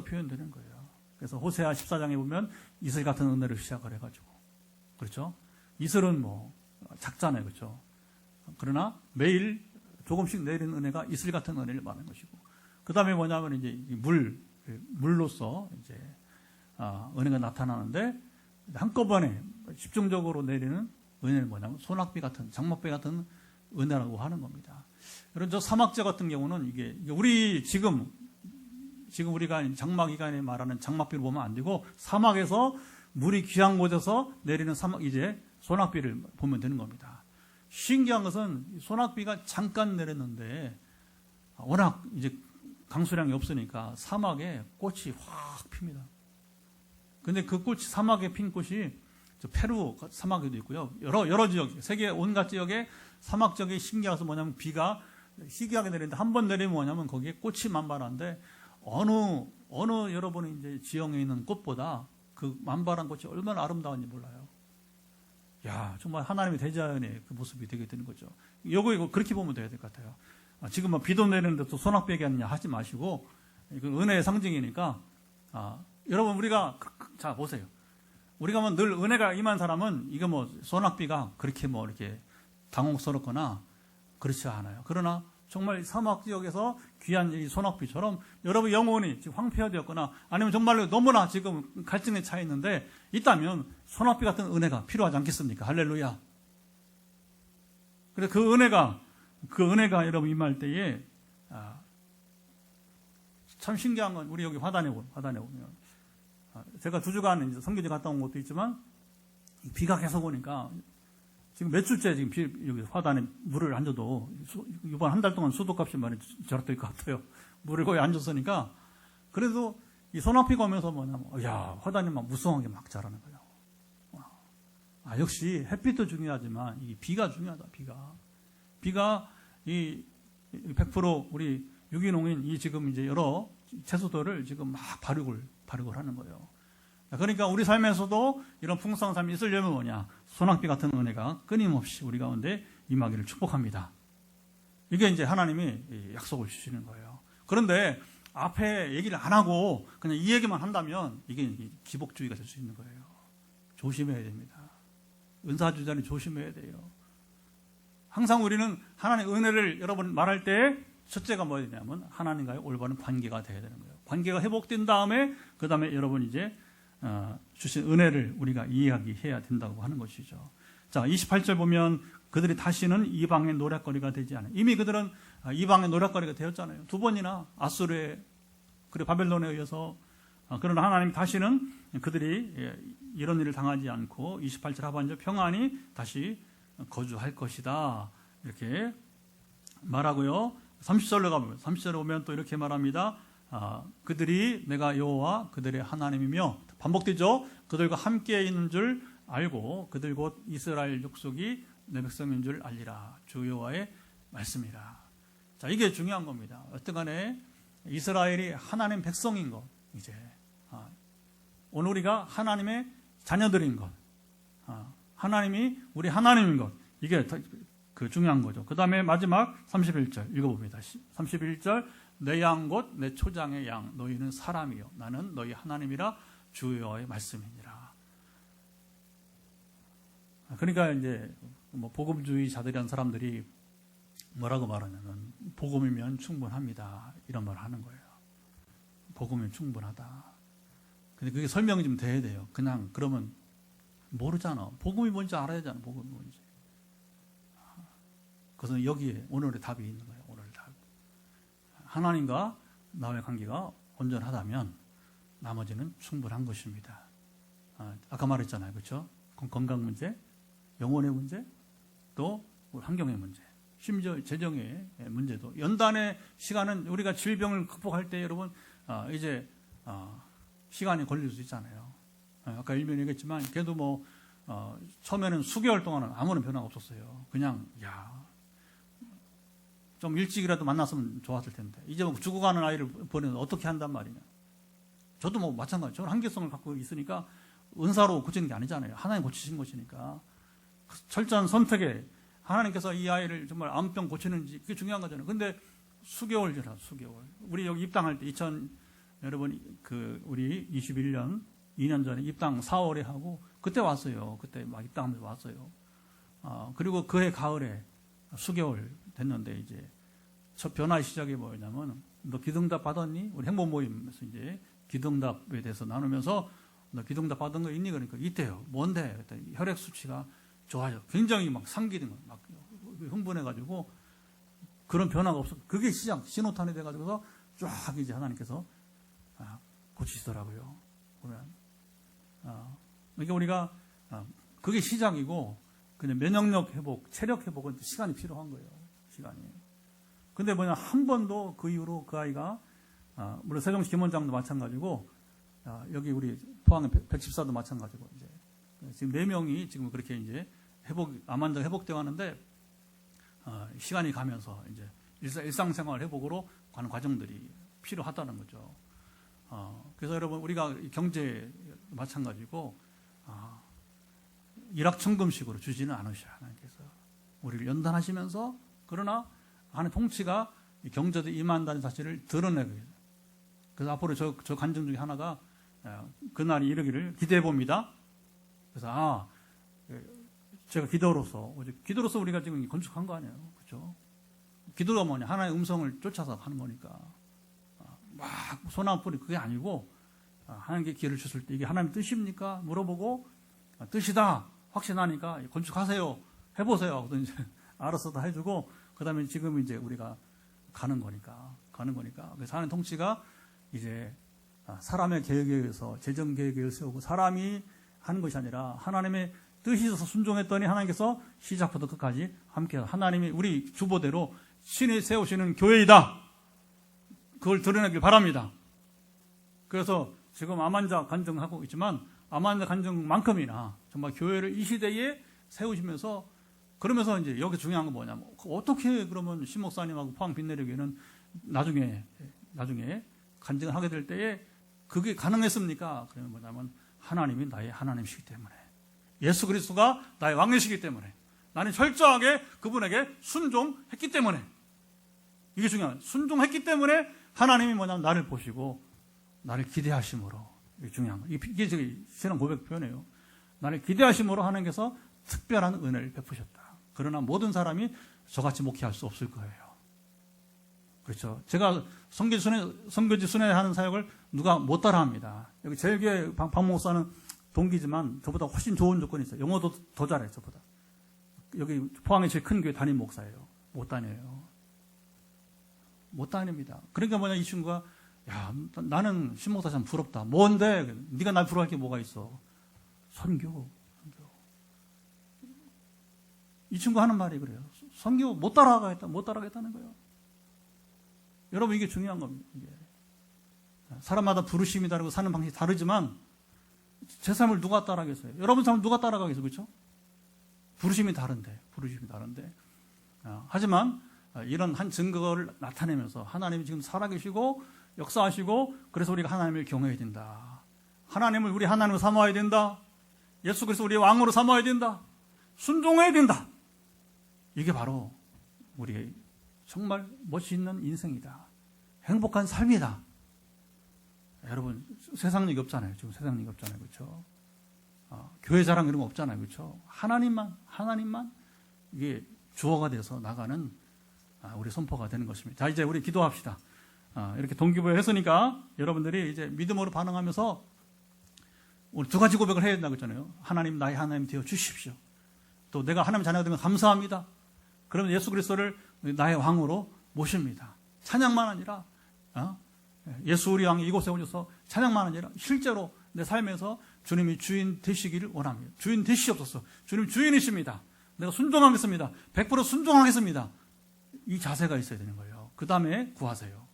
A: 표현되는 거예요. 그래서 호세아 14장에 보면 이슬 같은 은혜를 시작을 해가지고 그렇죠? 이슬은 뭐 작잖아요. 그렇죠? 그러나 매일 조금씩 내리는 은혜가 이슬 같은 은혜를 말하는 것이고 그 다음에 뭐냐면 이제 물로서 이제 은혜가 나타나는데 한꺼번에 집중적으로 내리는 은혜는 뭐냐면 소낙비 같은 장막비 같은 은혜라고 하는 겁니다. 그런 저 사막제 같은 경우는 이게 우리 지금 우리가 장마 기간에 말하는 장막비를 보면 안 되고 사막에서 물이 귀한 곳에서 내리는 이제 소낙비를 보면 되는 겁니다. 신기한 것은 소낙비가 잠깐 내렸는데 워낙 이제 강수량이 없으니까 사막에 꽃이 확 핍니다. 근데 그 꽃이 사막에 핀 꽃이 페루 사막에도 있고요. 여러 지역, 세계 온갖 지역에 사막 지역에 신기한 것은 뭐냐면 비가 희귀하게 내리는데 한 번 내리면 뭐냐면 거기에 꽃이 만발한데 어느 여러분이 이제 지형에 있는 꽃보다 그 만발한 꽃이 얼마나 아름다운지 몰라요. 야, 정말 하나님의 대자연의 그 모습이 되게 되는 거죠. 이거 그렇게 보면 돼야 될 것 같아요. 지금 뭐 비도 내리는데 또 소낙비 얘기하느냐 하지 마시고 이건 은혜의 상징이니까 여러분 우리가 자 보세요. 우리가 뭐 늘 은혜가 임한 사람은 이거 뭐 소낙비가 그렇게 뭐 이렇게 당혹스럽거나 그렇지 않아요. 그러나 정말 사막 지역에서 귀한 이 소낙비처럼 여러분 영혼이 지금 황폐화되었거나 아니면 정말로 너무나 지금 갈증에 차 있는데 있다면 소낙비 같은 은혜가 필요하지 않겠습니까? 할렐루야. 그래서 그 은혜가 여러분 임할 때에 참 신기한 건 우리 여기 화단에 보면 제가 2주간 이제 선교지 갔다 온 것도 있지만 비가 계속 오니까 지금 몇 주째 지금 여기 화단에 물을 안 줘도 이번 한 달 동안 수도값이 많이 절약될 것 같아요. 물을 거의 안 줬으니까 그래도 이 소낙비가 오면서 뭐냐면 야 화단이 막 무성하게 막 자라는 거예요. 역시 햇빛도 중요하지만 이 비가 중요하다. 비가 이 100% 우리 유기농인 이 지금 이제 여러 채소들을 지금 막 발육을 하는 거예요. 그러니까 우리 삶에서도 이런 풍성한 삶이 있으려면 뭐냐? 소낙비 같은 은혜가 끊임없이 우리 가운데 임하기를 축복합니다. 이게 이제 하나님이 약속을 주시는 거예요. 그런데 앞에 얘기를 안 하고 그냥 이 얘기만 한다면 이게 기복주의가 될 수 있는 거예요. 조심해야 됩니다. 은사주자는 조심해야 돼요. 항상 우리는 하나님의 은혜를 여러분 말할 때 첫째가 뭐냐면 하나님과의 올바른 관계가 돼야 되는 거예요. 관계가 회복된 다음에 그 다음에 여러분 이제 주신 은혜를 우리가 이야기해야 된다고 하는 것이죠. 자, 28절 보면 그들이 다시는 이방의 노략거리가 되지 않아요. 이미 그들은 이방의 노략거리가 되었잖아요. 2번이나 아수르에 그리고 바벨론에 의해서 그러나 하나님 다시는 그들이 이런 일을 당하지 않고 28절 하반절 평안히 다시 거주할 것이다. 이렇게 말하고요. 30절로 가보면 30절에 보면 또 이렇게 말합니다. 그들이 내가 여호와 그들의 하나님이며 반복되죠. 그들과 함께 있는 줄 알고 그들 곧 이스라엘 족속이 내 백성인 줄 알리라. 주 여호와의 말씀이라. 자, 이게 중요한 겁니다. 어쨌든간에 이스라엘이 하나님 백성인 것, 이제 오늘 우리가 하나님의 자녀들인 것, 하나님이 우리 하나님인 것, 이게 그 중요한 거죠. 그 다음에 마지막 31절 읽어봅니다. 31절 내 양 곧 내 초장의 양 너희는 사람이요 나는 너희 하나님이라 주 여호와의 말씀이니라. 그러니까 이제 뭐 복음주의자들이란 사람들이 뭐라고 말하냐면 복음이면 충분합니다 이런 말을 하는 거예요. 복음이면 충분하다. 근데 그게 설명이 좀 돼야 돼요. 그냥 그러면 모르잖아. 복음이 뭔지 알아야 되잖아. 복음이 뭔지. 그래서 여기에 오늘의 답이 있는 거예요. 오늘의 답. 하나님과 나의 관계가 온전하다면 나머지는 충분한 것입니다. 아까 말했잖아요. 그렇죠? 건강 문제, 영혼의 문제, 또 환경의 문제, 심지어 재정의 문제도. 연단의 시간은 우리가 질병을 극복할 때 여러분 이제 시간이 걸릴 수 있잖아요. 아까 일면에 얘기했지만 걔도 뭐 처음에는 수개월 동안은 아무런 변화가 없었어요. 그냥 좀 일찍이라도 만났으면 좋았을 텐데 이제 뭐 죽어가는 아이를 보내면 어떻게 한단 말이냐. 저도 뭐 마찬가지. 저는 한계성을 갖고 있으니까 은사로 고치는 게 아니잖아요. 하나님 고치신 것이니까 철저한 선택에 하나님께서 이 아이를 정말 암병 고치는지 그게 중요한 거잖아요. 근데 수개월 지나 수개월. 우리 여기 입당할 때 여러분 우리 21년 2년 전에 입당 4월에 하고 그때 왔어요. 그때 막 입당하면서 왔어요. 그리고 그해 가을에 수개월 됐는데 이제 첫 변화의 시작이 뭐였냐면 너 기도응답 받았니? 우리 행복 모임에서 이제 기도응답에 대해서 나누면서 너 기도응답 받은 거 있니? 그러니까 있대요. 뭔데? 그랬더니 혈액 수치가 좋아져. 굉장히 막 상기된 거예요. 막 흥분해가지고 그런 변화가 없어. 그게 신호탄이 돼가지고서 쫙 이제 하나님께서 고치시더라고요. 보면 그러니까 우리가 그게 시작이고 그냥 면역력 회복, 체력 회복은 시간이 필요한 거예요. 시간이. 근데 한 번도 그 이후로 그 아이가 물론 세종시 김원장도 마찬가지고 여기 우리 포항의 백집사도 마찬가지고 이제 지금 4명이 지금 그렇게 이제 암 환자 회복되어 가는데 시간이 가면서 이제 일상생활 회복으로 가는 과정들이 필요하다는 거죠. 그래서 여러분 우리가 경제 마찬가지고 일확천금식으로 주지는 않으셔야 하나님께서 우리를 연단하시면서 그러나 하나님의 통치가 경제도 임한다는 사실을 드러내고 있어요. 그래서 앞으로 저 간증 중에 하나가 그날이 이르기를 기대해 봅니다. 그래서 제가 기도로서 우리가 지금 건축한 거 아니에요, 그렇죠? 기도가 뭐냐 하나님의 음성을 쫓아서 하는 거니까 막 소나무 뿌리 그게 아니고 하나님께 기회를 주실 때 이게 하나님의 뜻입니까? 물어보고 뜻이다 확신하니까 건축하세요, 해보세요. 그래서 이제 알아서 다 해주고 그다음에 지금 이제 우리가 가는 거니까. 그래서 하나님 통치가 이제 사람의 계획에 의해서 재정 계획을 세우고 사람이 하는 것이 아니라 하나님의 뜻이 있어서 순종했더니 하나님께서 시작부터 끝까지 함께해서 하나님이 우리 주보대로 신이 세우시는 교회이다. 그걸 드러내길 바랍니다. 그래서 지금 암 환자 간증하고 있지만 암 환자 간증만큼이나 정말 교회를 이 시대에 세우시면서 그러면서 이제 여기 중요한 건 뭐냐면 어떻게 그러면 신 목사님하고 포항 빛내려교회는 나중에 간증을 하게 될 때에 그게 가능했습니까? 그러면 뭐냐면 하나님이 나의 하나님이시기 때문에 예수 그리스도가 나의 왕이시기 때문에 나는 철저하게 그분에게 순종했기 때문에 이게 중요해요. 순종했기 때문에 하나님이 뭐냐면 나를 보시고 나를 기대하심으로 이게 중요한 거예요. 이게 저기 신앙 고백 표현이에요. 나를 기대하심으로 하나님께서 특별한 은혜를 베푸셨다. 그러나 모든 사람이 저같이 목회할 수 없을 거예요. 그렇죠. 제가 선교지 순회하는 사역을 누가 못 따라합니다. 여기 제일교회 박 목사는 동기지만 저보다 훨씬 좋은 조건이 있어요. 영어도 더 잘해요. 저보다. 여기 포항의 제일 큰 교회 담임 목사예요. 못 다녀요. 못 다닙니다. 그러니까 이 친구가 나는 신 목사 참 부럽다. 뭔데? 네가 날 부러워할 게 뭐가 있어? 선교. 이 친구 하는 말이 그래요. 선교 못 따라가겠다는 거예요. 여러분 이게 중요한 겁니다. 이게. 사람마다 부르심이 다르고 사는 방식이 다르지만 제 삶을 누가 따라가겠어요? 여러분 삶을 누가 따라가겠어요? 그렇죠? 부르심이 다른데. 하지만 이런 한 증거를 나타내면서 하나님이 지금 살아계시고 역사하시고 그래서 우리가 하나님을 경외해야 된다. 우리 하나님을 삼아야 된다. 예수 그리스도 우리의 왕으로 삼아야 된다. 순종해야 된다. 이게 바로 우리의 정말 멋있는 인생이다. 행복한 삶이다. 여러분 세상력이 없잖아요. 지금 세상력이 없잖아요. 그렇죠? 교회 자랑 이런 거 없잖아요. 그렇죠? 하나님만 이게 주어가 돼서 나가는 우리 선포가 되는 것입니다. 자, 이제 우리 기도합시다. 이렇게 동기부여 했으니까 여러분들이 이제 믿음으로 반응하면서 오늘 2가지 고백을 해야 된다고 했잖아요. 하나님, 나의 하나님 되어 주십시오. 또 내가 하나님 자녀가 되면 감사합니다. 그러면 예수 그리스도를 나의 왕으로 모십니다. 찬양만 아니라 예수 우리 왕이 이곳에 오셔서 찬양만 아니라 실제로 내 삶에서 주님이 주인 되시기를 원합니다. 주인 되시옵소서. 주님 주인이십니다. 내가 순종하겠습니다. 100% 순종하겠습니다. 이 자세가 있어야 되는 거예요. 그 다음에 구하세요.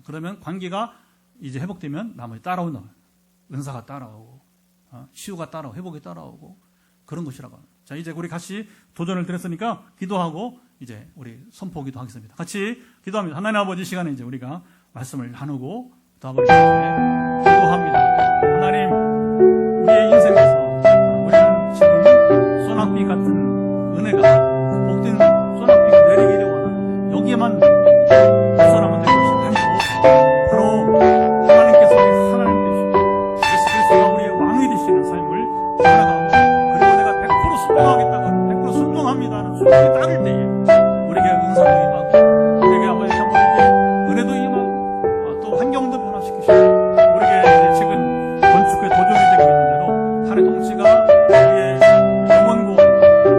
A: 그러면 관계가 이제 회복되면 나머지 따라오는 은사가 따라오고 치유가 따라오고 회복이 따라오고 그런 것이라고 합니다. 자, 이제 우리 같이 도전을 드렸으니까 기도하고 이제 우리 선포기도 하겠습니다. 같이 기도합니다. 하나님 아버지, 시간에 이제 우리가 말씀을 나누고 또 아버지 이제 기도합니다. 하나님, 우리의 인생에서 우리는 지금 소낙비 같은 은혜가 복된 소낙비가 내리기를 원하는 여기에만 그 사람은 될 것이 아니고 바로 하나님께서 우리 하나님 되시고 예수 그리스도가 우리의 왕이 되시는 삶을 살아가고 그리고 내가 100% 순종하겠다고 100% 순종합니다는 순종이 따를 때에 우리에게 은사도 임하고 우리에게 아버지 정말 이제 은혜도 임하고 또 환경도 변화시키시고 우리에게 이제 최근 건축에 도전이 되고 있는 대로 하나의 통치가 우리의 영혼고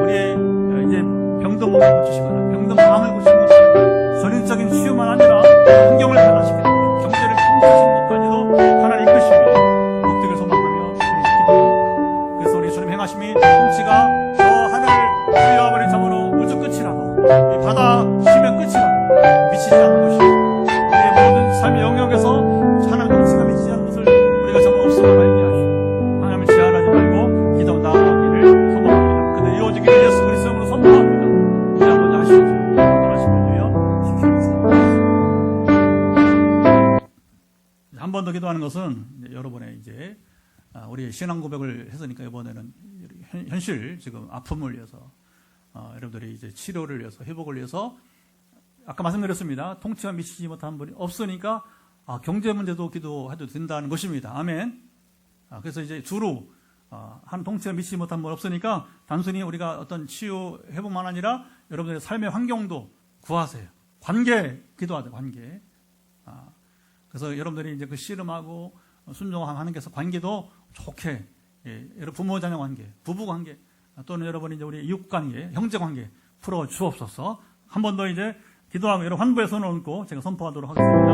A: 우리의 이제 병든 몸을 고치시거나 병든 마음을 고치는 것은 전인적인 치유만 아니라 환경을 변화시키는 경제를 통치하시는 것까지도 하나님 이끄심이 복되길 소망하며 기도합니다. 그래서 우리 주님 행하심이 통치가 저 하늘 주여버린 참으로 우주 끝이라도 이 바다 심의 끝이라도 미치지 않는 것이 우리의 모든 삶의 영역에서 하나님 통치가 미치지 않는 것을 우리가 정말 없음을 알게 하시고 하나님을 제한하지 말고 기도 나아가기를 소망합니다. 그들 이루어지기를 예수 그리스도의 이름으로 선포합니다. 이제 한번 하시죠. 원하시면 한 번 더 기도하는 것은 여러분의 이제 우리 신앙 고백을 했으니까 이번에는 현실 지금 아픔을 위해서 여러분들이 이제 치료를 위해서 회복을 위해서 아까 말씀드렸습니다. 통치가 미치지 못한 분이 없으니까 경제 문제도 기도해도 된다는 것입니다. 아멘. 그래서 이제 주로 한 통치가 미치지 못한 분 없으니까 단순히 우리가 어떤 치유 회복만 아니라 여러분들의 삶의 환경도 구하세요. 관계 기도하세요. 관계. 그래서 여러분들이 이제 그 씨름하고 순종하는 게서 관계도 좋게, 여러분 부모 자녀 관계, 부부 관계, 또는 여러분이 이제 우리 이웃 관계, 형제 관계 풀어 주옵소서. 한 번 더 이제 기도하고 여러분 환부의 손을 얹고 제가 선포하도록 하겠습니다.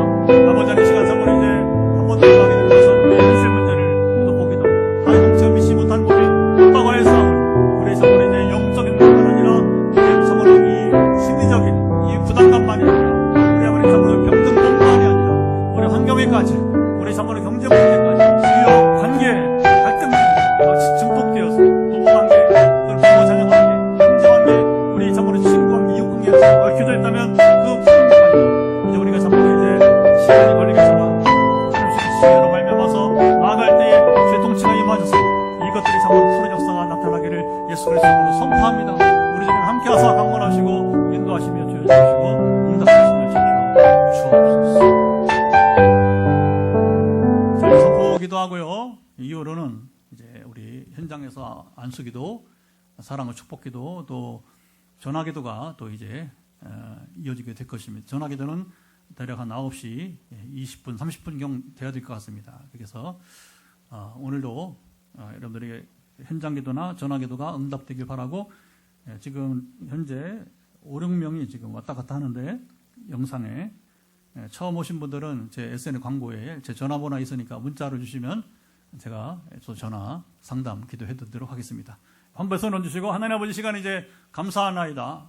A: 아버지 하나님 시간 선물로 이제 한 번 더 기도하게 되면서 우리의 현실 문제를 기도보기도 하나님 통치 미치 못한 우리 과거의 싸움, 우리 선물이 이제 영적인 문제가 아니라 우리 선물이 이 심리적인 이 부담감만이 아니라 우리 아버지 선물이 병든 몸만이 아니라 우리 환경에까지 우리 선물의 경제 문제까지 주요 관계 갈등이 증폭되어서 부부 관계, 부모 자녀 관계, 형제 관계, 우리 선물의 친구 관계, 이웃 관계에서 얽혀져 있다면 그 푸른까지 이제 우리가 선물로 이제 시간이 걸리겠지만 하나님의 지혜로 말미암아서 나아갈 때에 주의 통치가 임하셔서 이것들이 선물로 푸른 역사가 나타나기를 예수 그리스도로 선포합니다. 우리 주님 함께하사 강건하시고 인도하시며 주여주시고 응답하시며 지켜 주옵소서. 기도하고요. 이후로는 이제 우리 현장에서 안수기도, 사랑의 축복기도, 또 전화기도가 또 이제 이어지게 될 것입니다. 전화기도는 대략 한 9시 20분, 30분경 돼야 될 것 같습니다. 그래서 오늘도 여러분들이 현장기도나 전화기도가 응답되길 바라고 지금 현재 5, 6명이 지금 왔다 갔다 하는데 영상에 처음 오신 분들은 제 SNS 광고에 제 전화번호 있으니까 문자로 주시면 제가 또 전화 상담 기도해 드리도록 하겠습니다. 한번 손 얹으시고 하나님 아버지 시간 이제 감사하나이다.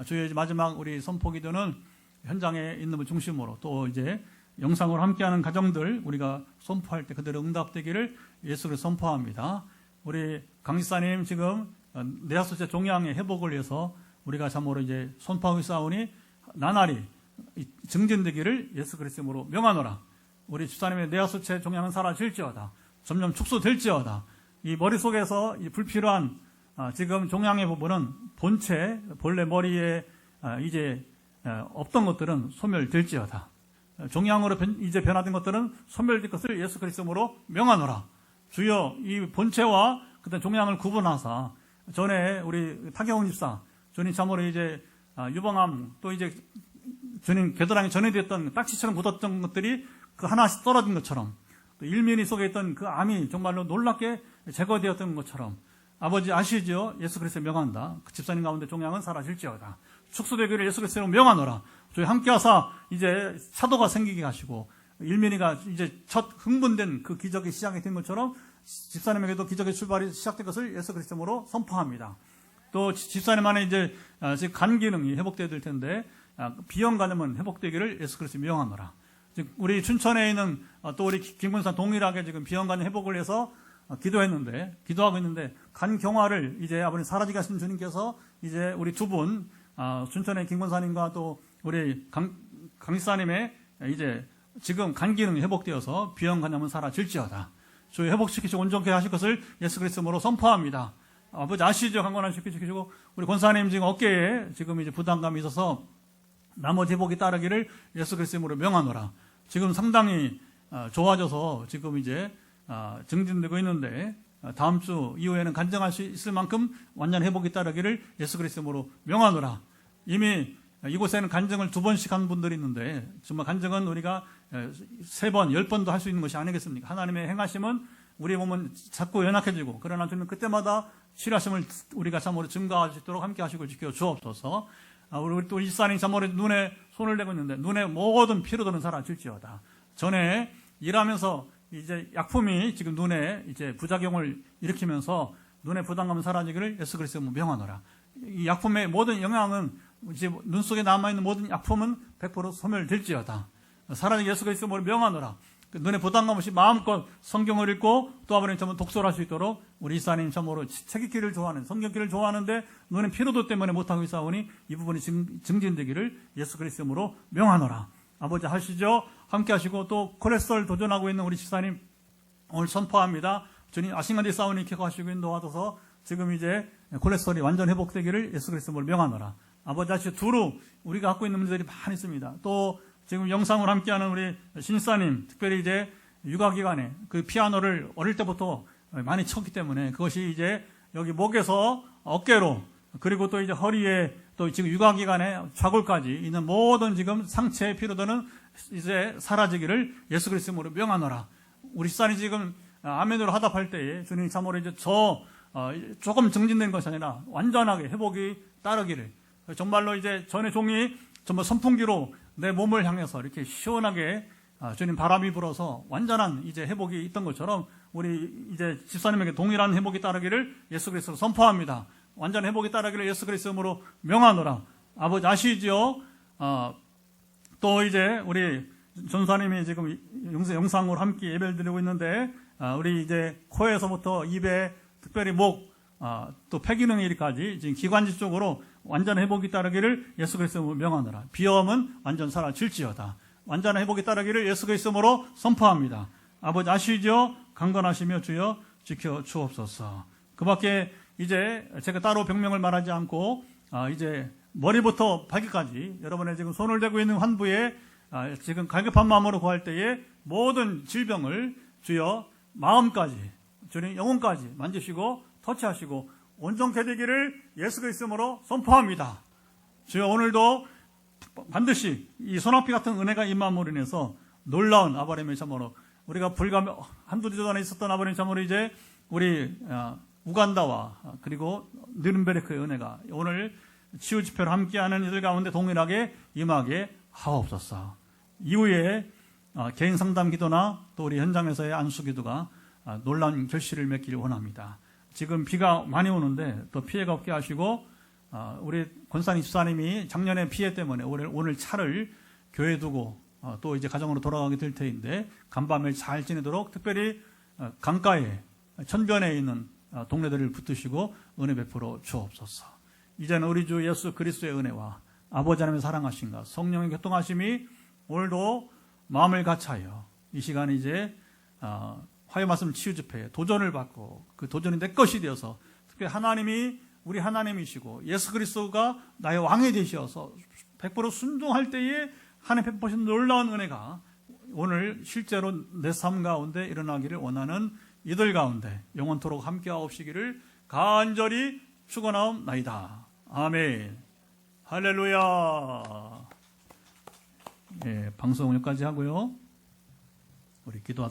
A: 주의 마지막 우리 선포 기도는 현장에 있는 분 중심으로 또 이제 영상으로 함께하는 가정들 우리가 선포할 때 그대로 응답되기를 예수 그리스도 선포합니다. 우리 강지사님 지금 내하수체 종양의 회복을 위해서 우리가 참으로 이제 선포하고 있사오니 나날이 증진되기를 예수 그리스도 이름으로 명하노라. 우리 집사님의 내하수체 종양은 사라질지어다. 점점 축소될지어다. 이 머릿속에서 이 불필요한 지금 종양의 부분은 본체 본래 머리에 이제 없던 것들은 소멸될지어다. 종양으로 이제 변화된 것들은 소멸될 것을 예수 그리스도 이름으로 명하노라. 주여 이 본체와 그다음 종양을 구분하사 전에 우리 타경훈 집사 주님 참으로 이제 유방암 또 이제 주님 겨드랑이 전해됐던 딱지처럼 묻었던 것들이 그 하나씩 떨어진 것처럼 또 일면이 속에 있던 그 암이 정말로 놀랍게 제거되었던 것처럼 아버지 아시죠? 예수 그리스도의 명한다. 그 집사님 가운데 종양은 사라질지어다. 축소되기를 예수 그리스도의 명하노라. 저희 함께하사 이제 차도가 생기게 하시고 일면이가 이제 첫 흥분된 그 기적이 시작이 된 것처럼 집사님에게도 기적의 출발이 시작된 것을 예수 그리스도로 선포합니다. 또 집사님 안에 이제 간 기능이 회복되어야 될 텐데 비형 간염은 회복되기를 예수 그리스도 명하노라. 우리 춘천에 있는 또 우리 김군산 동일하게 지금 비형간 회복을 해서 기도하고 있는데 간경화를 이제 아버님 사라지게 하신 주님께서 이제 우리 두 분 춘천의 김군사님과 또 우리 강지사님의 이제 지금 간 기능이 회복되어서 비형간염은 사라질지어다. 주의 회복시키시고 온전케 하실 것을 예수 그리스도로 선포합니다. 아버지 아시죠? 강건한 시키시고 우리 권사님 지금 어깨에 지금 이제 부담감이 있어서 나머지 회복이 따르기를 예수 그리스도로 명하노라. 지금 상당히 좋아져서 지금 이제 증진되고 있는데 다음 주 이후에는 간증할 수 있을 만큼 완전 회복이 따르기를 예수 그리스도로 명하노라. 이미 이곳에는 간증을 2번씩 한 분들이 있는데 정말 간증은 우리가 3번, 10번도 할 수 있는 것이 아니겠습니까? 하나님의 행하심은 우리의 몸은 자꾸 연약해지고 그러나 주님 그때마다 치료하심을 우리가 참으로 증가할 수 있도록 함께 하시고 지켜 주옵소서. 우리 또 일산이 참으로 눈에 손을 대고 있는데 눈에 모든 피로들은 사라질지어다. 전에 일하면서 이제 약품이 지금 눈에 이제 부작용을 일으키면서 눈의 부담감은 사라지기를 예수 그리스도로 명하노라. 이 약품의 모든 영향은 이제 눈 속에 남아있는 모든 약품은 100% 소멸될지어다. 사라진 예수 그리스도로 명하노라. 눈의 부담감 없이 마음껏 성경을 읽고 또 아버님 참으로 독서를 할 수 있도록 우리 이사님 참으로 책 읽기를 좋아하는 성경 읽기를 좋아하는데 눈의 피로도 때문에 못하고 있사오니 이 부분이 증진되기를 예수 그리스도로 명하노라. 아버지 하시죠. 함께 하시고 또 콜레스테롤 도전하고 있는 우리 집사님 오늘 선포합니다. 주님 아싱가디 싸우니 켜가시고 인도하셔서 지금 이제 콜레스테롤이 완전 회복되기를 예수 그리스도로 명하노라. 아버지 하시죠. 두루 우리가 갖고 있는 문제들이 많이 있습니다. 또 지금 영상으로 함께하는 우리 신사님 특별히 이제 육아기간에 그 피아노를 어릴 때부터 많이 쳤기 때문에 그것이 이제 여기 목에서 어깨로 그리고 또 이제 허리에 또 지금 육아기간에 좌골까지 있는 모든 지금 상체의 피로들은 이제 사라지기를 예수 그리스도로 명하노라. 우리 신사님 지금 아멘으로 하답할 때에 주님 참으로 이제 조금 증진된 것이 아니라 완전하게 회복이 따르기를 정말로 이제 전에 종이 정말 선풍기로 내 몸을 향해서 이렇게 시원하게 주님 바람이 불어서 완전한 이제 회복이 있던 것처럼 우리 이제 집사님에게 동일한 회복이 따르기를 예수 그리스도로 선포합니다. 완전 회복이 따르기를 예수 그리스도로 명하노라. 아버지 아시죠? 또 이제 우리 전사님이 지금 영상으로 함께 예배를 드리고 있는데 우리 이제 코에서부터 입에 특별히 목 또 폐기능일까지 지금 기관지 쪽으로 완전 회복이 따르기를 예수 그리스도로 명하노라. 비염은 완전 사라질지어다. 완전 회복이 따르기를 예수 그리스도로 선포합니다. 아버지 아시죠? 강건하시며 주여 지켜 주옵소서. 그 밖에 이제 제가 따로 병명을 말하지 않고 이제 머리부터 발끝까지 여러분의 지금 손을 대고 있는 환부에 지금 갈급한 마음으로 구할 때에 모든 질병을 주여 마음까지 주님 영혼까지 만지시고 터치하시고 온전케 되기를 예수 그리스도로 선포합니다. 주여 오늘도 반드시 이 소낙비 같은 은혜가 임함으로 인해서 놀라운 아버님의 참으로 우리가 불과 한두 주 전에 있었던 아버님 참으로 이제 우리 우간다와 그리고 느른베르크의 은혜가 오늘 치유 집회를 함께하는 이들 가운데 동일하게 임하게 하옵소서. 이후에 개인 상담 기도나 또 우리 현장에서의 안수 기도가 놀라운 결실을 맺기를 원합니다. 지금 비가 많이 오는데 또 피해가 없게 하시고 우리 권사님 집사님이 작년에 피해 때문에 오늘 차를 교회에 두고 또 이제 가정으로 돌아가게 될 터인데 간밤을 잘 지내도록 특별히 강가에 천변에 있는 동네들을 붙드시고 은혜 베풀어 주옵소서. 이제는 우리 주 예수 그리스도의 은혜와 아버지 하나님의 사랑하심과 성령의 교통하심이 오늘도 마음을 같이하여 이 시간에 이제 화요 말씀 치유 집회에 도전을 받고 그 도전이 내 것이 되어서 특별히 하나님이 우리 하나님이시고 예수 그리스도가 나의 왕이 되셔서 100% 순종할 때에 하나님 베푸신 놀라운 은혜가 오늘 실제로 내 삶 가운데 일어나기를 원하는 이들 가운데 영원토록 함께하옵시기를 간절히 축원하옵나이다. 아멘. 할렐루야. 예, 방송 여기까지 하고요. 우리 기도하도록